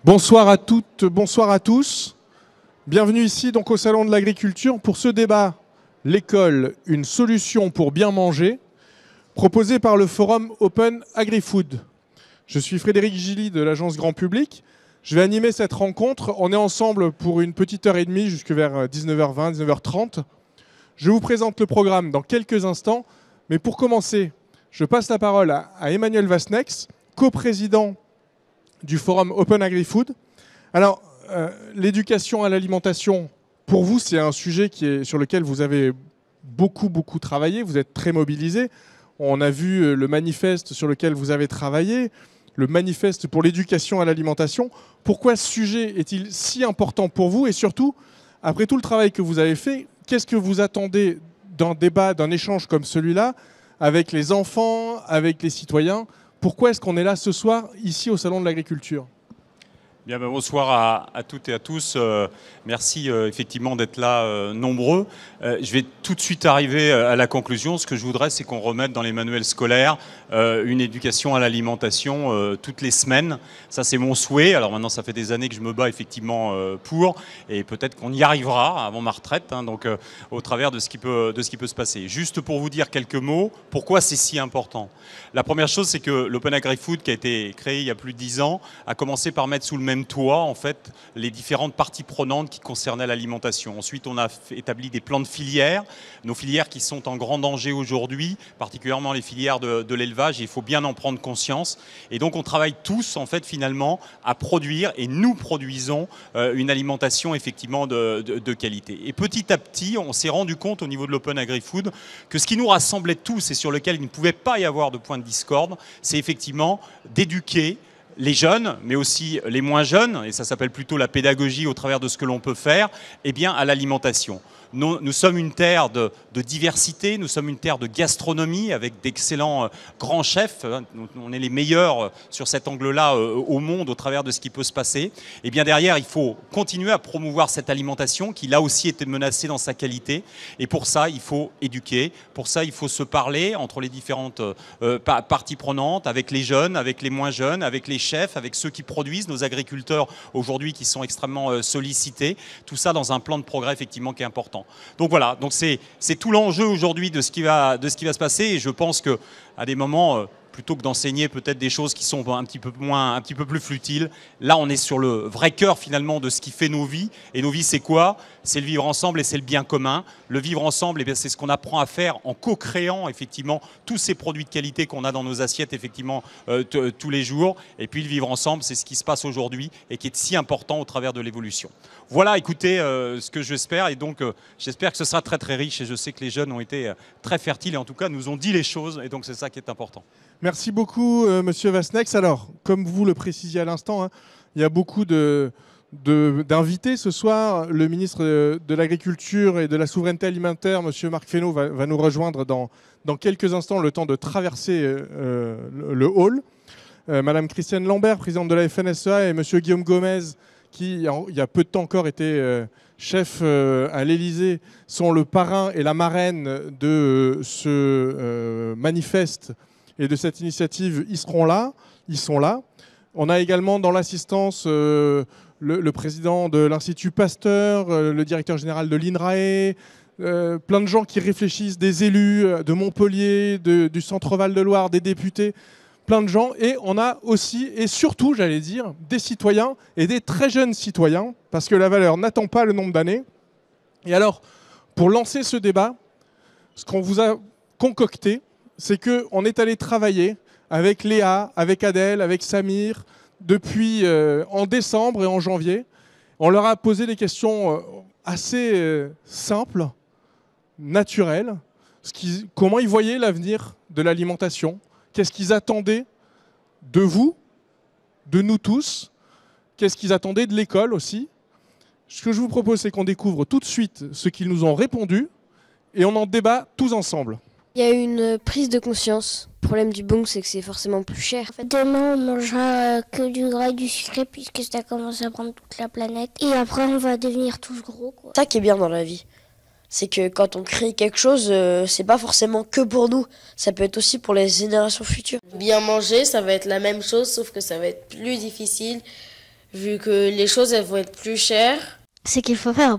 Bonsoir à toutes, bonsoir à tous. Bienvenue ici donc au Salon de l'Agriculture pour ce débat « L'école, une solution pour bien manger » proposé par le forum Open Agri-Food. Je suis Frédéric Gilly de l'agence Grand Public. Je vais animer cette rencontre. On est ensemble pour une petite heure et demie jusque vers 19h20, 19h30. Je vous présente le programme dans quelques instants. Mais pour commencer, je passe la parole à Emmanuel Vasnex, coprésident du forum Open Agri-Food. Alors, l'éducation à l'alimentation, pour vous, c'est un sujet sur lequel vous avez beaucoup travaillé. Vous êtes très mobilisé. On a vu le manifeste sur lequel vous avez travaillé, le manifeste pour l'éducation à l'alimentation. Pourquoi ce sujet est-il si important pour vous? Et surtout, après tout le travail que vous avez fait, qu'est-ce que vous attendez d'un débat, d'un échange comme celui-là, avec les enfants, avec les citoyens? Pourquoi est-ce qu'on est là ce soir, ici au Salon de l'Agriculture? Bien, bonsoir à toutes et à tous. Merci effectivement d'être là nombreux. Je vais tout de suite arriver à la conclusion. Ce que je voudrais, c'est qu'on remette dans les manuels scolaires une éducation à l'alimentation toutes les semaines. Ça, c'est mon souhait. Alors maintenant, ça fait des années que je me bats effectivement pour, et peut-être qu'on y arrivera avant ma retraite, donc au travers de ce qui peut se passer. Juste pour vous dire quelques mots, pourquoi c'est si important. La première chose, c'est que l'Open Agri-Food, qui a été créé il y a plus de 10 ans, a commencé par mettre sous le même toit, en fait, les différentes parties prenantes qui concernaient l'alimentation. Ensuite, on a établi des plans de filières, nos filières qui sont en grand danger aujourd'hui, particulièrement les filières de l'élevage, et il faut bien en prendre conscience. Et donc, on travaille tous, en fait, finalement, à produire, et nous produisons une alimentation, effectivement, de qualité. Et petit à petit, on s'est rendu compte, au niveau de l'Open Agri-Food, que ce qui nous rassemblait tous, et sur lequel il ne pouvait pas y avoir de point de discorde, c'est effectivement d'éduquer les jeunes, mais aussi les moins jeunes, et ça s'appelle plutôt la pédagogie au travers de ce que l'on peut faire, eh bien à l'alimentation. Nous sommes une terre de diversité, nous sommes une terre de gastronomie avec d'excellents grands chefs. On est les meilleurs sur cet angle-là au monde au travers de ce qui peut se passer. Et bien derrière, il faut continuer à promouvoir cette alimentation qui là aussi était menacée dans sa qualité. Et pour ça, il faut éduquer. Pour ça, il faut se parler entre les différentes parties prenantes, avec les jeunes, avec les moins jeunes, avec les chefs, avec ceux qui produisent, nos agriculteurs aujourd'hui qui sont extrêmement sollicités. Tout ça dans un plan de progrès effectivement qui est important. Donc voilà, donc c'est tout l'enjeu aujourd'hui de ce qui va se passer, et je pense que à des moments, plutôt que d'enseigner peut-être des choses qui sont un petit peu plus futiles, là on est sur le vrai cœur finalement de ce qui fait nos vies. Et nos vies, c'est quoi? C'est le vivre ensemble et c'est le bien commun. Le vivre ensemble, eh bien, c'est ce qu'on apprend à faire en co-créant effectivement tous ces produits de qualité qu'on a dans nos assiettes effectivement tous les jours. Et puis le vivre ensemble, c'est ce qui se passe aujourd'hui et qui est si important au travers de l'évolution. Voilà, écoutez, ce que j'espère, et donc j'espère que ce sera très riche, et je sais que les jeunes ont été très fertiles et en tout cas nous ont dit les choses, et donc c'est ça qui est important. Merci beaucoup, Monsieur Vasnex. Alors, comme vous le précisiez à l'instant, il y a beaucoup d'invités ce soir. Le ministre de l'Agriculture et de la Souveraineté Alimentaire, Monsieur Marc Fesneau, va nous rejoindre dans quelques instants, le temps de traverser le hall. Madame Christiane Lambert, présidente de la FNSEA, et Monsieur Guillaume Gomez, qui, il y a peu de temps encore, était chef à l'Élysée, sont le parrain et la marraine de ce manifeste et de cette initiative. Ils seront là, ils sont là. On a également dans l'assistance le président de l'Institut Pasteur, le directeur général de l'INRAE, plein de gens qui réfléchissent, des élus de Montpellier, du Centre Val-de-Loire, des députés, plein de gens. Et on a aussi, et surtout, j'allais dire, des citoyens et des très jeunes citoyens, parce que la valeur n'attend pas le nombre d'années. Et alors, pour lancer ce débat, ce qu'on vous a concocté, c'est qu'on est allé travailler avec Léa, avec Adèle, avec Samir, depuis en décembre et en janvier. On leur a posé des questions assez simples, naturelles. Comment ils voyaient l'avenir de l'alimentation? Qu'est-ce qu'ils attendaient de vous, de nous tous? Qu'est-ce qu'ils attendaient de l'école aussi? Ce que je vous propose, c'est qu'on découvre tout de suite ce qu'ils nous ont répondu et on en débat tous ensemble. Il y a une prise de conscience. Le problème du bon, c'est que c'est forcément plus cher. En fait, demain, on mangera que du gras et du sucré puisque ça commence à prendre toute la planète. Et après, on va devenir tous gros, quoi. Ça qui est bien dans la vie, c'est que quand on crée quelque chose, c'est pas forcément que pour nous. Ça peut être aussi pour les générations futures. Bien manger, ça va être la même chose, sauf que ça va être plus difficile. vu que les choses elles vont être plus chères. Ce qu'il faut faire,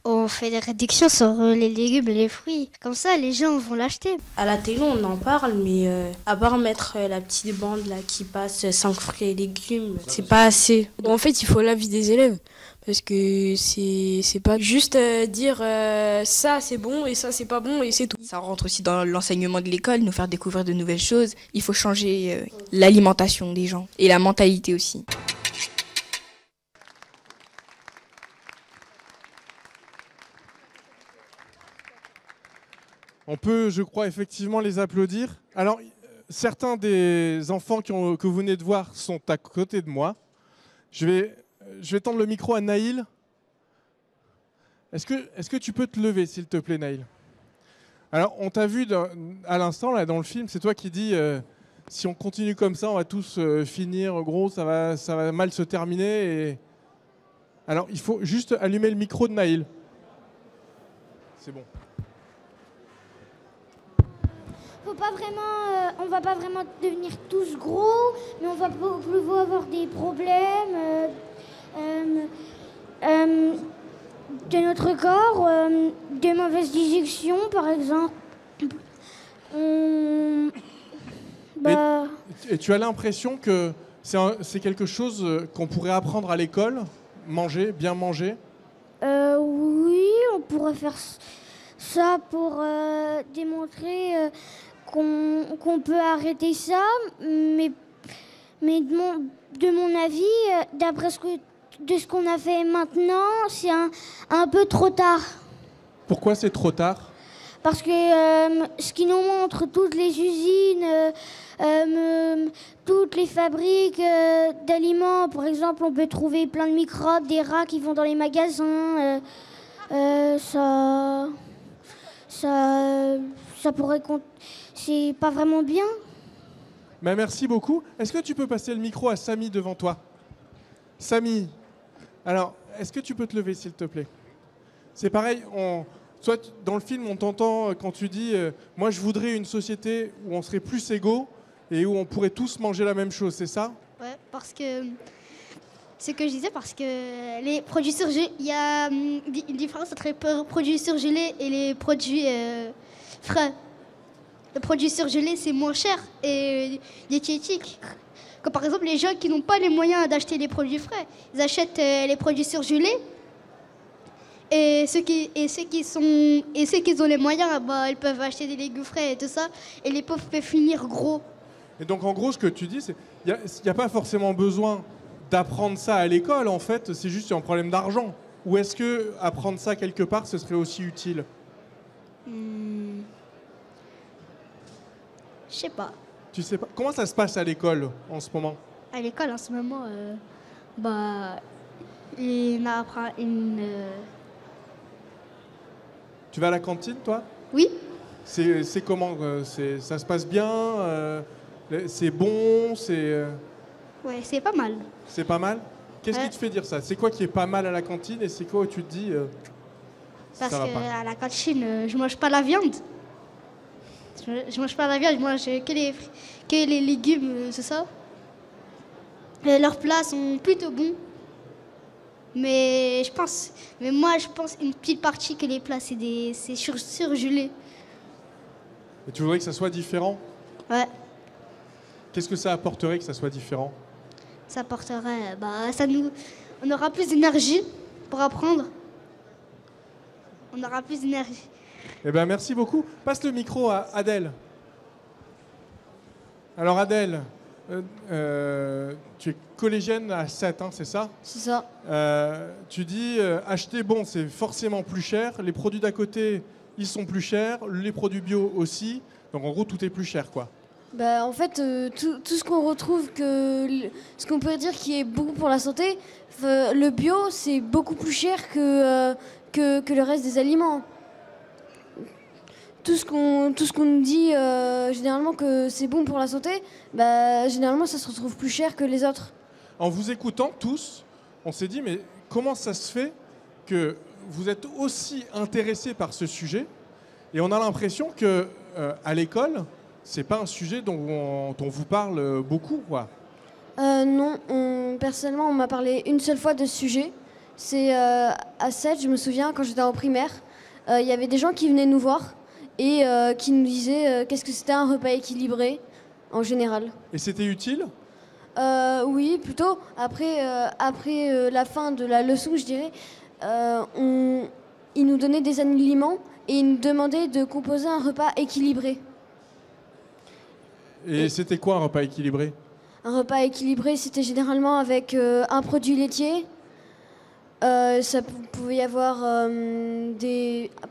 on fait des réductions sur les légumes et les fruits. Comme ça, les gens vont l'acheter. À la télé, on en parle, mais à part mettre la petite bande là qui passe 5 fruits et légumes, c'est pas assez. En fait, il faut l'avis des élèves. Parce que c'est pas juste dire ça c'est bon et ça c'est pas bon et c'est tout. Ça rentre aussi dans l'enseignement de l'école, nous faire découvrir de nouvelles choses. Il faut changer l'alimentation des gens et la mentalité aussi. On peut, je crois, effectivement les applaudir. Alors, certains des enfants que vous venez de voir sont à côté de moi. Je vais tendre le micro à Naïl. Est-ce que tu peux te lever, s'il te plaît, Naïl? Alors, on t'a vu à l'instant, là, dans le film, c'est toi qui dis si on continue comme ça, on va tous finir gros, ça va mal se terminer. Alors, il faut juste allumer le micro de Naïl. C'est bon. On va pas vraiment devenir tous gros, mais on va plutôt avoir des problèmes de notre corps, de mauvaises digestions par exemple. Et tu as l'impression que c'est quelque chose qu'on pourrait apprendre à l'école, manger, bien manger? Oui, on pourrait faire ça pour démontrer qu'on peut arrêter ça, mais de mon avis, d'après ce qu'on a fait maintenant, c'est un peu trop tard. Pourquoi c'est trop tard? Parce que ce qui nous montre toutes les usines, toutes les fabriques d'aliments, par exemple, on peut trouver plein de microbes, des rats qui vont dans les magasins, ça pourrait compter. C'est pas vraiment bien. Mais merci beaucoup. Est-ce que tu peux passer le micro à Samy devant toi? Samy, alors, est-ce que tu peux te lever, s'il te plaît? C'est pareil, dans le film, on t'entend quand tu dis moi, je voudrais une société où on serait plus égaux et où on pourrait tous manger la même chose, c'est ça? Ouais, parce que... Ce que je disais, parce que les produits surgelés, il y a une différence entre les produits surgelés et les produits frais. Les produits surgelés, c'est moins cher et diététique. Comme par exemple, les gens qui n'ont pas les moyens d'acheter les produits frais, ils achètent les produits surgelés. Et ceux qui ont les moyens, ils peuvent acheter des légumes frais et tout ça. Et les pauvres peuvent finir gros. Et donc, en gros, ce que tu dis, c'est qu'il n'y a pas forcément besoin d'apprendre ça à l'école, en fait, c'est juste un problème d'argent. Ou est-ce que apprendre ça quelque part, ce serait aussi utile? Je sais pas. Tu sais pas. Comment ça se passe à l'école en ce moment? À l'école, en ce moment, Tu vas à la cantine, toi? Oui. C'est comment? Ça se passe bien? C'est bon? Ouais, c'est pas mal. C'est pas mal? Qu'est-ce qui te fait dire ça? C'est quoi qui est pas mal à la cantine et c'est quoi où tu te dis Parce ça va pas? qu'à la cantine, je mange pas la viande. Je mange pas la viande, je mange que les légumes, c'est ça. Et leurs plats sont plutôt bons. Mais moi je pense une petite partie que les plats c'est surgelé. Et tu voudrais que ça soit différent? Ouais. Qu'est-ce que ça apporterait que ça soit différent? Ça apporterait, on aura plus d'énergie pour apprendre. On aura plus d'énergie. Eh bien, merci beaucoup. Passe le micro à Adèle. Alors, Adèle, tu es collégienne à 7, hein, c'est ça? C'est ça. Tu dis, acheter bon, c'est forcément plus cher. Les produits d'à côté, ils sont plus chers. Les produits bio aussi. Donc, en gros, tout est plus cher, quoi. Bah, en fait, tout ce qu'on retrouve, ce qu'on peut dire qui est beaucoup pour la santé, le bio, c'est beaucoup plus cher que le reste des aliments. Tout ce qu'on nous dit généralement que c'est bon pour la santé, généralement ça se retrouve plus cher que les autres. En vous écoutant tous, on s'est dit, mais comment ça se fait que vous êtes aussi intéressés par ce sujet? Et on a l'impression que à l'école, c'est pas un sujet dont on vous parle beaucoup, quoi. Non, personnellement, on m'a parlé une seule fois de ce sujet. C'est à 7, je me souviens, quand j'étais en primaire, il y avait des gens qui venaient nous voir et qui nous disaient qu'est-ce que c'était un repas équilibré en général. Et c'était utile? Oui, plutôt. Après la fin de la leçon, je dirais, ils nous donnaient des aliments et ils nous demandaient de composer un repas équilibré. Et c'était quoi un repas équilibré? Un repas équilibré, c'était généralement avec un produit laitier. Ça pouvait y avoir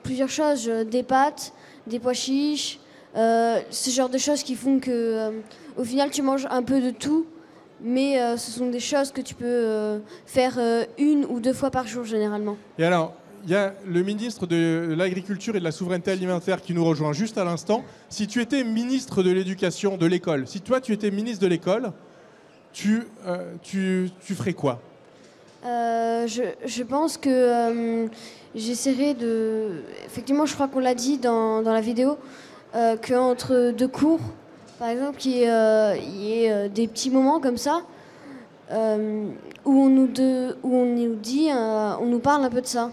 plusieurs choses, des pâtes, des pois chiches, ce genre de choses qui font que, au final, tu manges un peu de tout, mais ce sont des choses que tu peux faire 1 ou 2 fois par jour généralement. Et alors, il y a le ministre de l'Agriculture et de la Souveraineté Alimentaire qui nous rejoint juste à l'instant. Si tu étais ministre de l'Éducation, de l'école, si toi tu étais ministre de l'école, tu ferais quoi? Je pense que j'essaierai de... Effectivement, je crois qu'on l'a dit dans la vidéo, qu'entre 2 cours, par exemple, il y ait des petits moments comme ça, où on nous dit, on nous parle un peu de ça,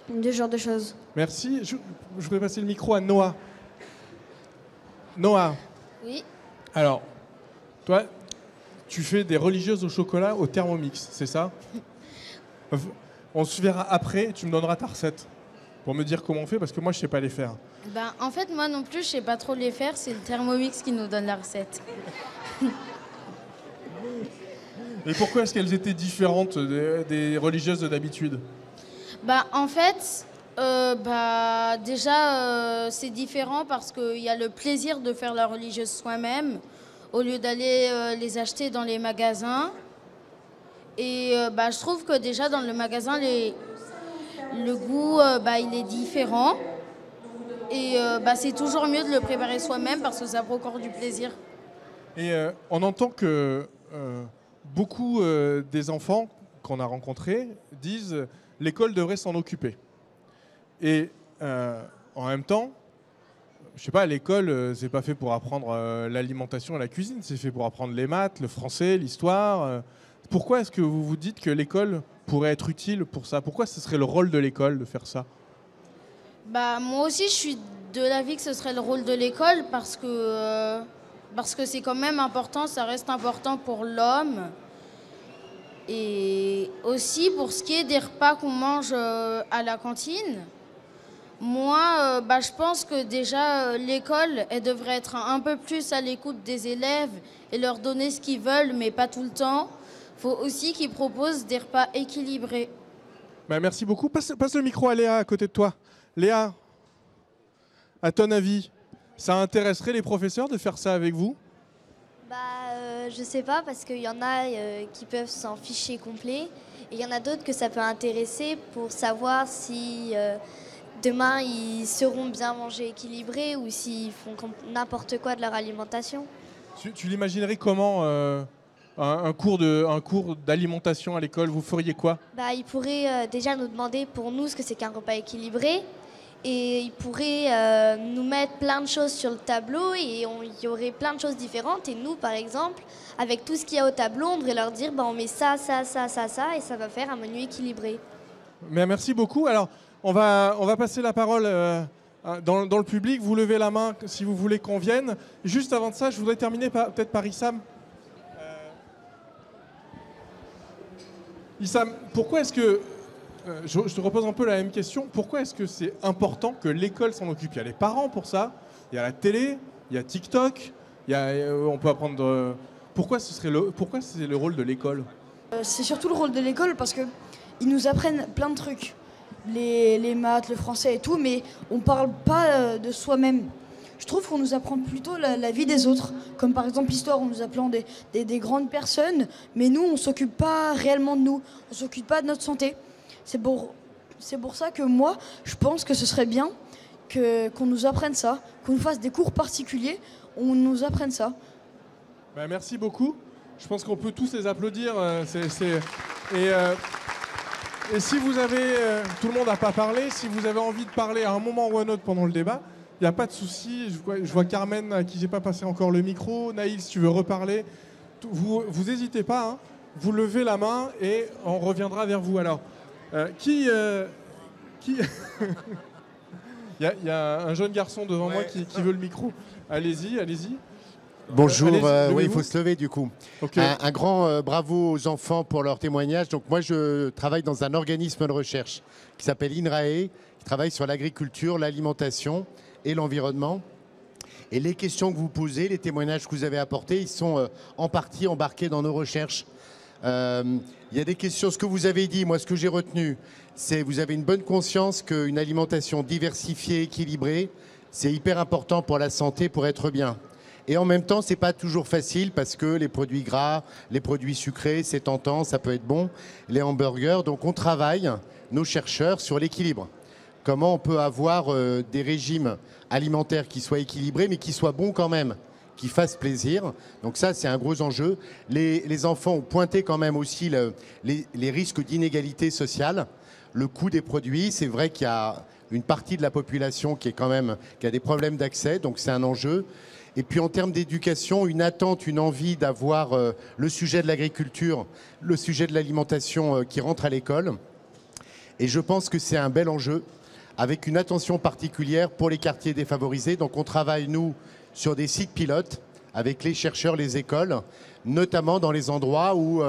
de ce genre de choses. Merci. Je voudrais passer le micro à Noah. Noah. Oui. Alors, toi, tu fais des religieuses au chocolat au Thermomix, c'est ça? On se verra après, tu me donneras ta recette pour me dire comment on fait, parce que moi, je sais pas les faire. Ben, en fait, moi non plus, je sais pas trop les faire. C'est le Thermomix qui nous donne la recette. Et pourquoi est-ce qu'elles étaient différentes des religieuses d'habitude? Bah, en fait, déjà, c'est différent parce qu'il y a le plaisir de faire la religieuse soi-même au lieu d'aller les acheter dans les magasins. Et je trouve que déjà dans le magasin, le goût, il est différent. Et c'est toujours mieux de le préparer soi-même parce que ça procure du plaisir. Et on entend que beaucoup des enfants qu'on a rencontrés disent l'école devrait s'en occuper. Et en même temps, je sais pas, l'école, c'est pas fait pour apprendre l'alimentation et la cuisine, c'est fait pour apprendre les maths, le français, l'histoire. Pourquoi est-ce que vous vous dites que l'école pourrait être utile pour ça? Pourquoi ce serait le rôle de l'école de faire ça? Moi aussi, je suis de l'avis que ce serait le rôle de l'école parce que c'est quand même important, ça reste important pour l'homme. Et aussi pour ce qui est des repas qu'on mange à la cantine. Moi, je pense que déjà l'école, elle devrait être un peu plus à l'écoute des élèves et leur donner ce qu'ils veulent, mais pas tout le temps. Il faut aussi qu'ils proposent des repas équilibrés. Merci beaucoup. Passe le micro à Léa à côté de toi. Léa, à ton avis, ça intéresserait les professeurs de faire ça avec vous? Je sais pas, parce qu'il y en a qui peuvent s'en ficher complet, et il y en a d'autres que ça peut intéresser pour savoir si demain ils seront bien mangés équilibrés ou s'ils font n'importe quoi de leur alimentation. Tu l'imaginerais comment un cours d'alimentation à l'école? Vous feriez quoi? Ils pourraient déjà nous demander pour nous ce que c'est qu'un repas équilibré. Et ils pourraient nous mettre plein de choses sur le tableau et il y aurait plein de choses différentes. Et nous, par exemple, avec tout ce qu'il y a au tableau, on devrait leur dire on met ça, ça, ça, ça, ça, et ça va faire un menu équilibré. Merci beaucoup. Alors, on va passer la parole dans le public. Vous levez la main si vous voulez qu'on vienne. Juste avant de ça, je voudrais terminer peut-être par Issam. Issam, pourquoi est-ce que... je te repose un peu la même question. Pourquoi est-ce que c'est important que l'école s'en occupe? Il y a les parents pour ça, il y a la télé, il y a TikTok, on peut apprendre... Pourquoi c'est le rôle de l'école? C'est surtout le rôle de l'école parce qu'ils nous apprennent plein de trucs. Les maths, le français et tout, mais on ne parle pas de soi-même. Je trouve qu'on nous apprend plutôt la vie des autres. Comme par exemple l'histoire, on nous apprend des grandes personnes, mais nous, on ne s'occupe pas réellement de nous. On ne s'occupe pas de notre santé. C'est pour ça que moi, je pense que ce serait bien qu'on nous apprenne ça, qu'on nous fasse des cours particuliers, on nous apprenne ça. Merci beaucoup. Je pense qu'on peut tous les applaudir. Et si vous avez... tout le monde n'a pas parlé. Si vous avez envie de parler à un moment ou à un autre pendant le débat, il n'y a pas de souci. Je vois Carmen, à qui j'ai pas passé encore le micro. Naïl, si tu veux reparler. vous n'hésitez pas, hein, vous levez la main et on reviendra vers vous. Alors, qui il y a un jeune garçon devant moi qui veut le micro. Allez-y. Bonjour, allez-y, oui, il faut se lever du coup. Okay. Un grand bravo aux enfants pour leur témoignage. Donc moi, je travaille dans un organisme de recherche qui s'appelle INRAE, qui travaille sur l'agriculture, l'alimentation et l'environnement. Et les questions que vous posez, les témoignages que vous avez apportés, ils sont en partie embarqués dans nos recherches. Il y a des questions, ce que vous avez dit, moi ce que j'ai retenu, c'est vous avez une bonne conscience qu'une alimentation diversifiée, équilibrée, c'est hyper important pour la santé, pour être bien. Et en même temps, c'est pas toujours facile parce que les produits gras, les produits sucrés, c'est tentant, ça peut être bon, les hamburgers. Donc on travaille, nos chercheurs, sur l'équilibre. Comment on peut avoir des régimes alimentaires qui soient équilibrés, mais qui soient bons quand même, qui fassent plaisir. Donc ça, c'est un gros enjeu. Les enfants ont pointé quand même aussi les risques d'inégalité sociale. Le coût des produits, c'est vrai qu'il y a une partie de la population qui a des problèmes d'accès, donc c'est un enjeu. Et puis en termes d'éducation, une attente, une envie d'avoir le sujet de l'agriculture, le sujet de l'alimentation qui rentre à l'école. Et je pense que c'est un bel enjeu, avec une attention particulière pour les quartiers défavorisés. Donc on travaille, nous, sur des sites pilotes, avec les chercheurs, les écoles, notamment dans les endroits où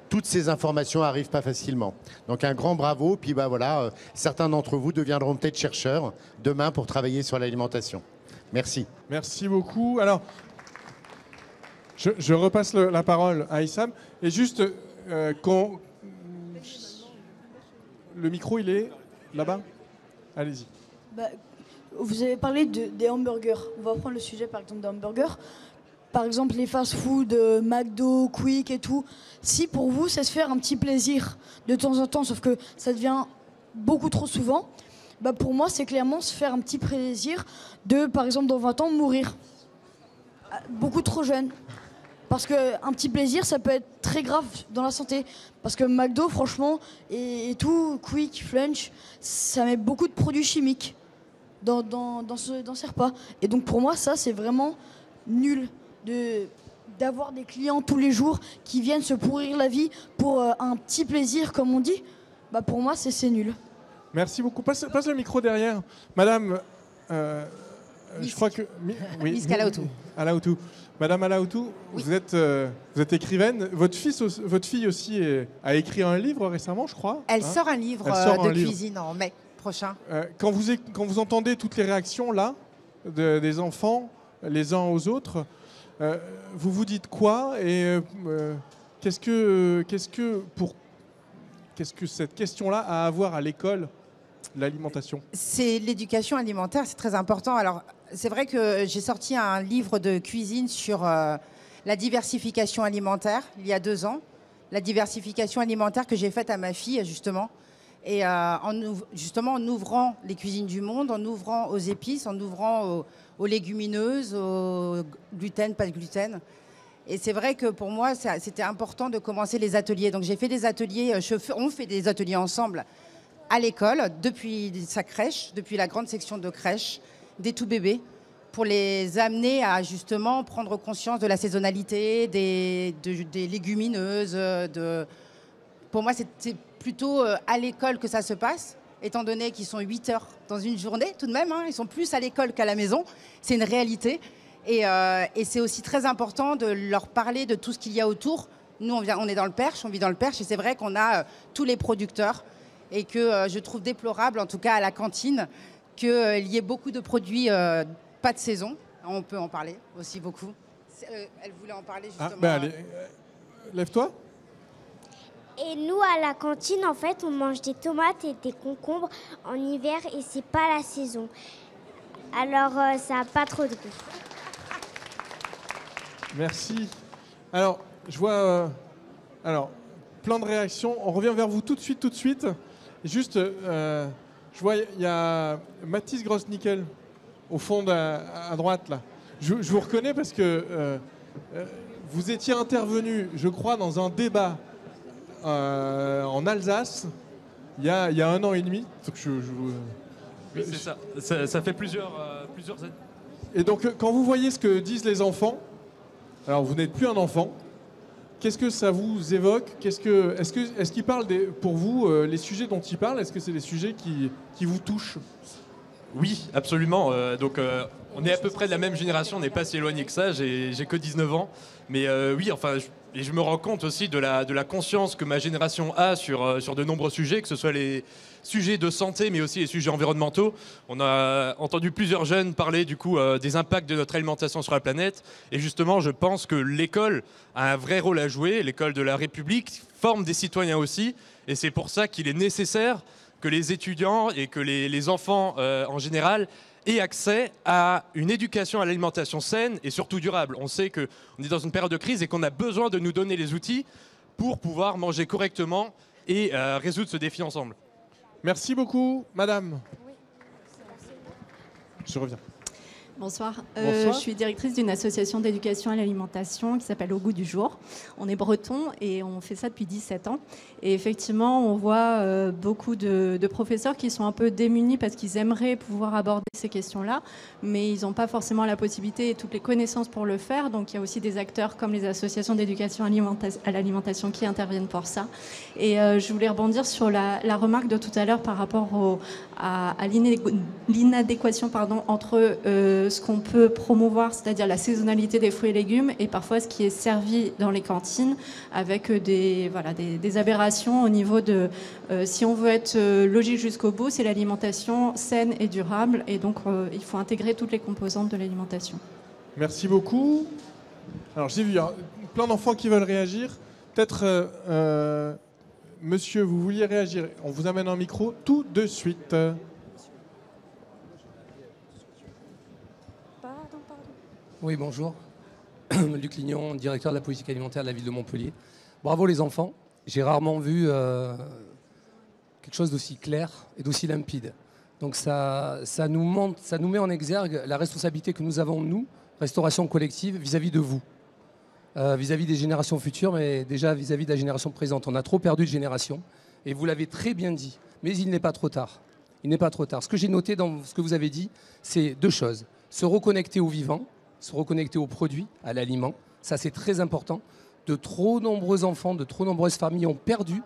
toutes ces informations n'arrivent pas facilement. Donc un grand bravo, puis voilà, certains d'entre vous deviendront peut-être chercheurs demain pour travailler sur l'alimentation. Merci. Merci beaucoup. Alors, je repasse la parole à Issam. Et juste, quand... Le micro, il est là-bas ? Allez-y. Vous avez parlé des hamburgers. On va prendre le sujet, par exemple, des hamburgers. Par exemple, les fast-food, McDo, Quick et tout. Si pour vous, c'est se faire un petit plaisir de temps en temps, sauf que ça devient beaucoup trop souvent, pour moi, c'est clairement se faire un petit plaisir de, par exemple, dans 20 ans, mourir. Beaucoup trop jeune. Parce qu'un petit plaisir, ça peut être très grave dans la santé. Parce que McDo, franchement, et tout, Quick, Flunch, ça met beaucoup de produits chimiques dans ces repas. Et donc pour moi, ça, c'est vraiment nul d'avoir des clients tous les jours qui viennent se pourrir la vie pour un petit plaisir, comme on dit. Pour moi, c'est nul. Merci beaucoup. Passe le micro derrière. Madame, je crois que... Oui, Miss Alaoutou. Alaoutou. Madame Alaoutou, oui. Vous êtes écrivaine. Votre fille aussi a écrit un livre récemment, je crois. Elle sort un livre de cuisine en mai prochain. Quand vous entendez toutes les réactions là des enfants, les uns aux autres, vous vous dites quoi? Et qu'est-ce que cette question-là a à voir à l'école, l'alimentation? C'est l'éducation alimentaire, c'est très important. Alors, c'est vrai que j'ai sorti un livre de cuisine sur la diversification alimentaire il y a 2 ans. La diversification alimentaire que j'ai faite à ma fille, justement. Et justement, en ouvrant les cuisines du monde, en ouvrant aux épices, en ouvrant aux légumineuses, au gluten, pas de gluten. Et c'est vrai que pour moi, c'était important de commencer les ateliers. Donc j'ai fait des ateliers, on fait des ateliers ensemble à l'école, depuis sa crèche, depuis la grande section de crèche, des tout bébés, pour les amener à justement prendre conscience de la saisonnalité, des légumineuses. Pour moi, c'est plutôt à l'école que ça se passe, étant donné qu'ils sont 8 heures dans une journée, tout de même. Ils sont plus à l'école qu'à la maison. C'est une réalité. Et c'est aussi très important de leur parler de tout ce qu'il y a autour. Nous, on est dans le Perche, on vit dans le Perche, et c'est vrai qu'on a tous les producteurs. Et que je trouve déplorable, en tout cas à la cantine, qu'il y ait beaucoup de produits pas de saison. On peut en parler aussi beaucoup. Elle voulait en parler justement. Allez, lève-toi. Et nous, à la cantine, en fait, on mange des tomates et des concombres en hiver et c'est pas la saison. Alors, ça n'a pas trop de goût. Merci. Alors, je vois... plein de réactions. On revient vers vous tout de suite. Juste, je vois, il y a Mathis Grossnickel au fond à droite, là. Je vous reconnais parce que vous étiez intervenu, je crois, dans un débat en Alsace il y a 1 an et demi. Donc oui, c'est ça. Ça fait plusieurs années. Et donc, quand vous voyez ce que disent les enfants, alors vous n'êtes plus un enfant, Qu'est-ce que ça vous évoque? Est-ce qu'il parle pour vous, les sujets dont il parle, est-ce que c'est des sujets qui vous touchent? Oui, absolument. On est à peu près de la même génération, on n'est pas si éloigné que ça, j'ai que 19 ans. Mais oui, enfin, je me rends compte aussi de la conscience que ma génération a sur de nombreux sujets, que ce soit les sujets de santé, mais aussi les sujets environnementaux. On a entendu plusieurs jeunes parler du coup des impacts de notre alimentation sur la planète. Et justement, je pense que l'école a un vrai rôle à jouer. L'école de la République forme des citoyens aussi. Et c'est pour ça qu'il est nécessaire que les étudiants et que les enfants en général aient accès à une éducation à l'alimentation saine et surtout durable. On sait qu'on est dans une période de crise et qu'on a besoin de nous donner les outils pour pouvoir manger correctement et résoudre ce défi ensemble. Merci beaucoup, madame. Je reviens. Bonsoir. Bonsoir. Je suis directrice d'une association d'éducation à l'alimentation qui s'appelle Au Goût du Jour. On est breton et on fait ça depuis 17 ans. Et effectivement, on voit beaucoup de professeurs qui sont un peu démunis parce qu'ils aimeraient pouvoir aborder ces questions-là, mais ils n'ont pas forcément la possibilité et toutes les connaissances pour le faire. Donc il y a aussi des acteurs comme les associations d'éducation à l'alimentation qui interviennent pour ça. Et je voulais rebondir sur la remarque de tout à l'heure par rapport à l'inadéquation entre ce qu'on peut promouvoir, c'est-à-dire la saisonnalité des fruits et légumes, et parfois ce qui est servi dans les cantines avec des aberrations au niveau de... si on veut être logique jusqu'au bout, c'est l'alimentation saine et durable, et donc il faut intégrer toutes les composantes de l'alimentation. Merci beaucoup. Alors j'ai vu plein d'enfants qui veulent réagir. Peut-être, monsieur, vous vouliez réagir. On vous amène un micro tout de suite. Oui, bonjour. Luc Lignon, directeur de la politique alimentaire de la ville de Montpellier. Bravo les enfants. J'ai rarement vu quelque chose d'aussi clair et d'aussi limpide. Donc ça nous met en exergue la responsabilité que nous avons, nous, restauration collective, vis-à-vis de vous. Vis-à-vis des générations futures, mais déjà vis-à-vis de la génération présente. On a trop perdu de génération. Et vous l'avez très bien dit. Mais il n'est pas trop tard. Il n'est pas trop tard. Ce que j'ai noté dans ce que vous avez dit, c'est deux choses. Se reconnecter au vivant, se reconnecter aux produits, à l'aliment. Ça, c'est très important. De trop nombreux enfants, de trop nombreuses familles ont perdu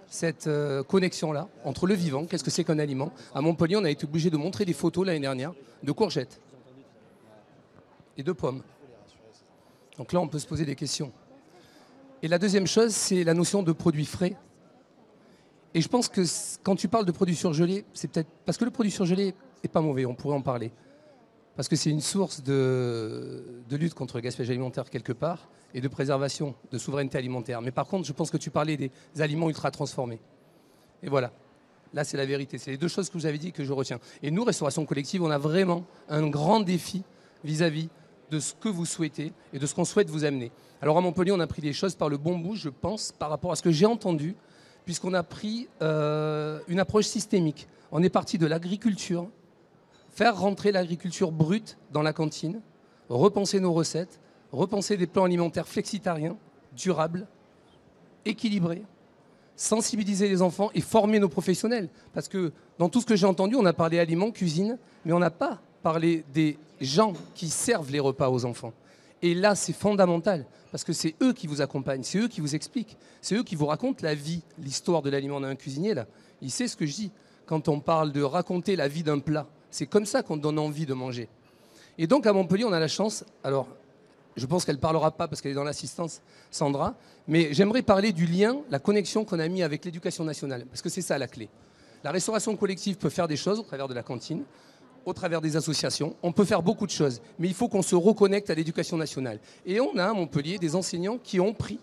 cette connexion-là entre le vivant. Qu'est-ce que c'est qu'un aliment? À Montpellier, on a été obligé de montrer des photos l'année dernière de courgettes et de pommes. Donc là, on peut se poser des questions. Et la deuxième chose, c'est la notion de produits frais. Et je pense que quand tu parles de produits surgelés, c'est peut-être... Parce que le produit surgelé n'est pas mauvais, on pourrait en parler. Parce que c'est une source de lutte contre le gaspillage alimentaire quelque part et de préservation, de souveraineté alimentaire. Mais par contre, je pense que tu parlais des aliments ultra transformés. Et voilà, là c'est la vérité. C'est les deux choses que vous avez dit que je retiens. Et nous, Restauration Collective, on a vraiment un grand défi vis-à-vis de ce que vous souhaitez et de ce qu'on souhaite vous amener. Alors à Montpellier, on a pris les choses par le bon bout, je pense, par rapport à ce que j'ai entendu, puisqu'on a pris une approche systémique. On est parti de l'agriculture, faire rentrer l'agriculture brute dans la cantine, repenser nos recettes, repenser des plans alimentaires flexitariens, durables, équilibrés, sensibiliser les enfants et former nos professionnels. Parce que dans tout ce que j'ai entendu, on a parlé aliments, cuisine, mais on n'a pas parlé des gens qui servent les repas aux enfants. Et là, c'est fondamental, parce que c'est eux qui vous accompagnent, c'est eux qui vous expliquent, c'est eux qui vous racontent la vie, l'histoire de l'aliment. On a un cuisinier, là, il sait ce que je dis quand on parle de raconter la vie d'un plat. C'est comme ça qu'on donne envie de manger. Et donc, à Montpellier, on a la chance... Alors, je pense qu'elle ne parlera pas parce qu'elle est dans l'assistance, Sandra, mais j'aimerais parler du lien, la connexion qu'on a mis avec l'éducation nationale, parce que c'est ça la clé. La restauration collective peut faire des choses au travers de la cantine, au travers des associations. On peut faire beaucoup de choses, mais il faut qu'on se reconnecte à l'éducation nationale. Et on a à Montpellier des enseignants qui ont pris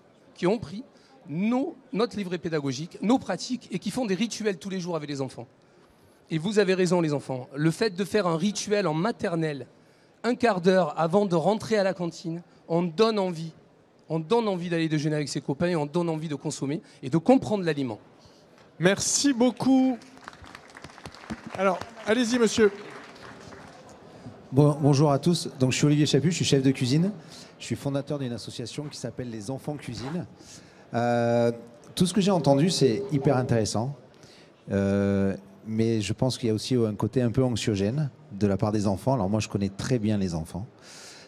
notre livret pédagogique, nos pratiques, et qui font des rituels tous les jours avec les enfants. Et vous avez raison, les enfants. Le fait de faire un rituel en maternelle, un quart d'heure avant de rentrer à la cantine, on donne envie. On donne envie d'aller déjeuner avec ses copains et on donne envie de consommer et de comprendre l'aliment. Merci beaucoup. Alors, allez-y, monsieur. Bonjour à tous. Donc, je suis Olivier Chaput, je suis chef de cuisine. Je suis fondateur d'une association qui s'appelle Les Enfants Cuisine. Tout ce que j'ai entendu, c'est hyper intéressant. Mais je pense qu'il y a aussi un côté un peu anxiogène de la part des enfants. Alors moi, je connais très bien les enfants.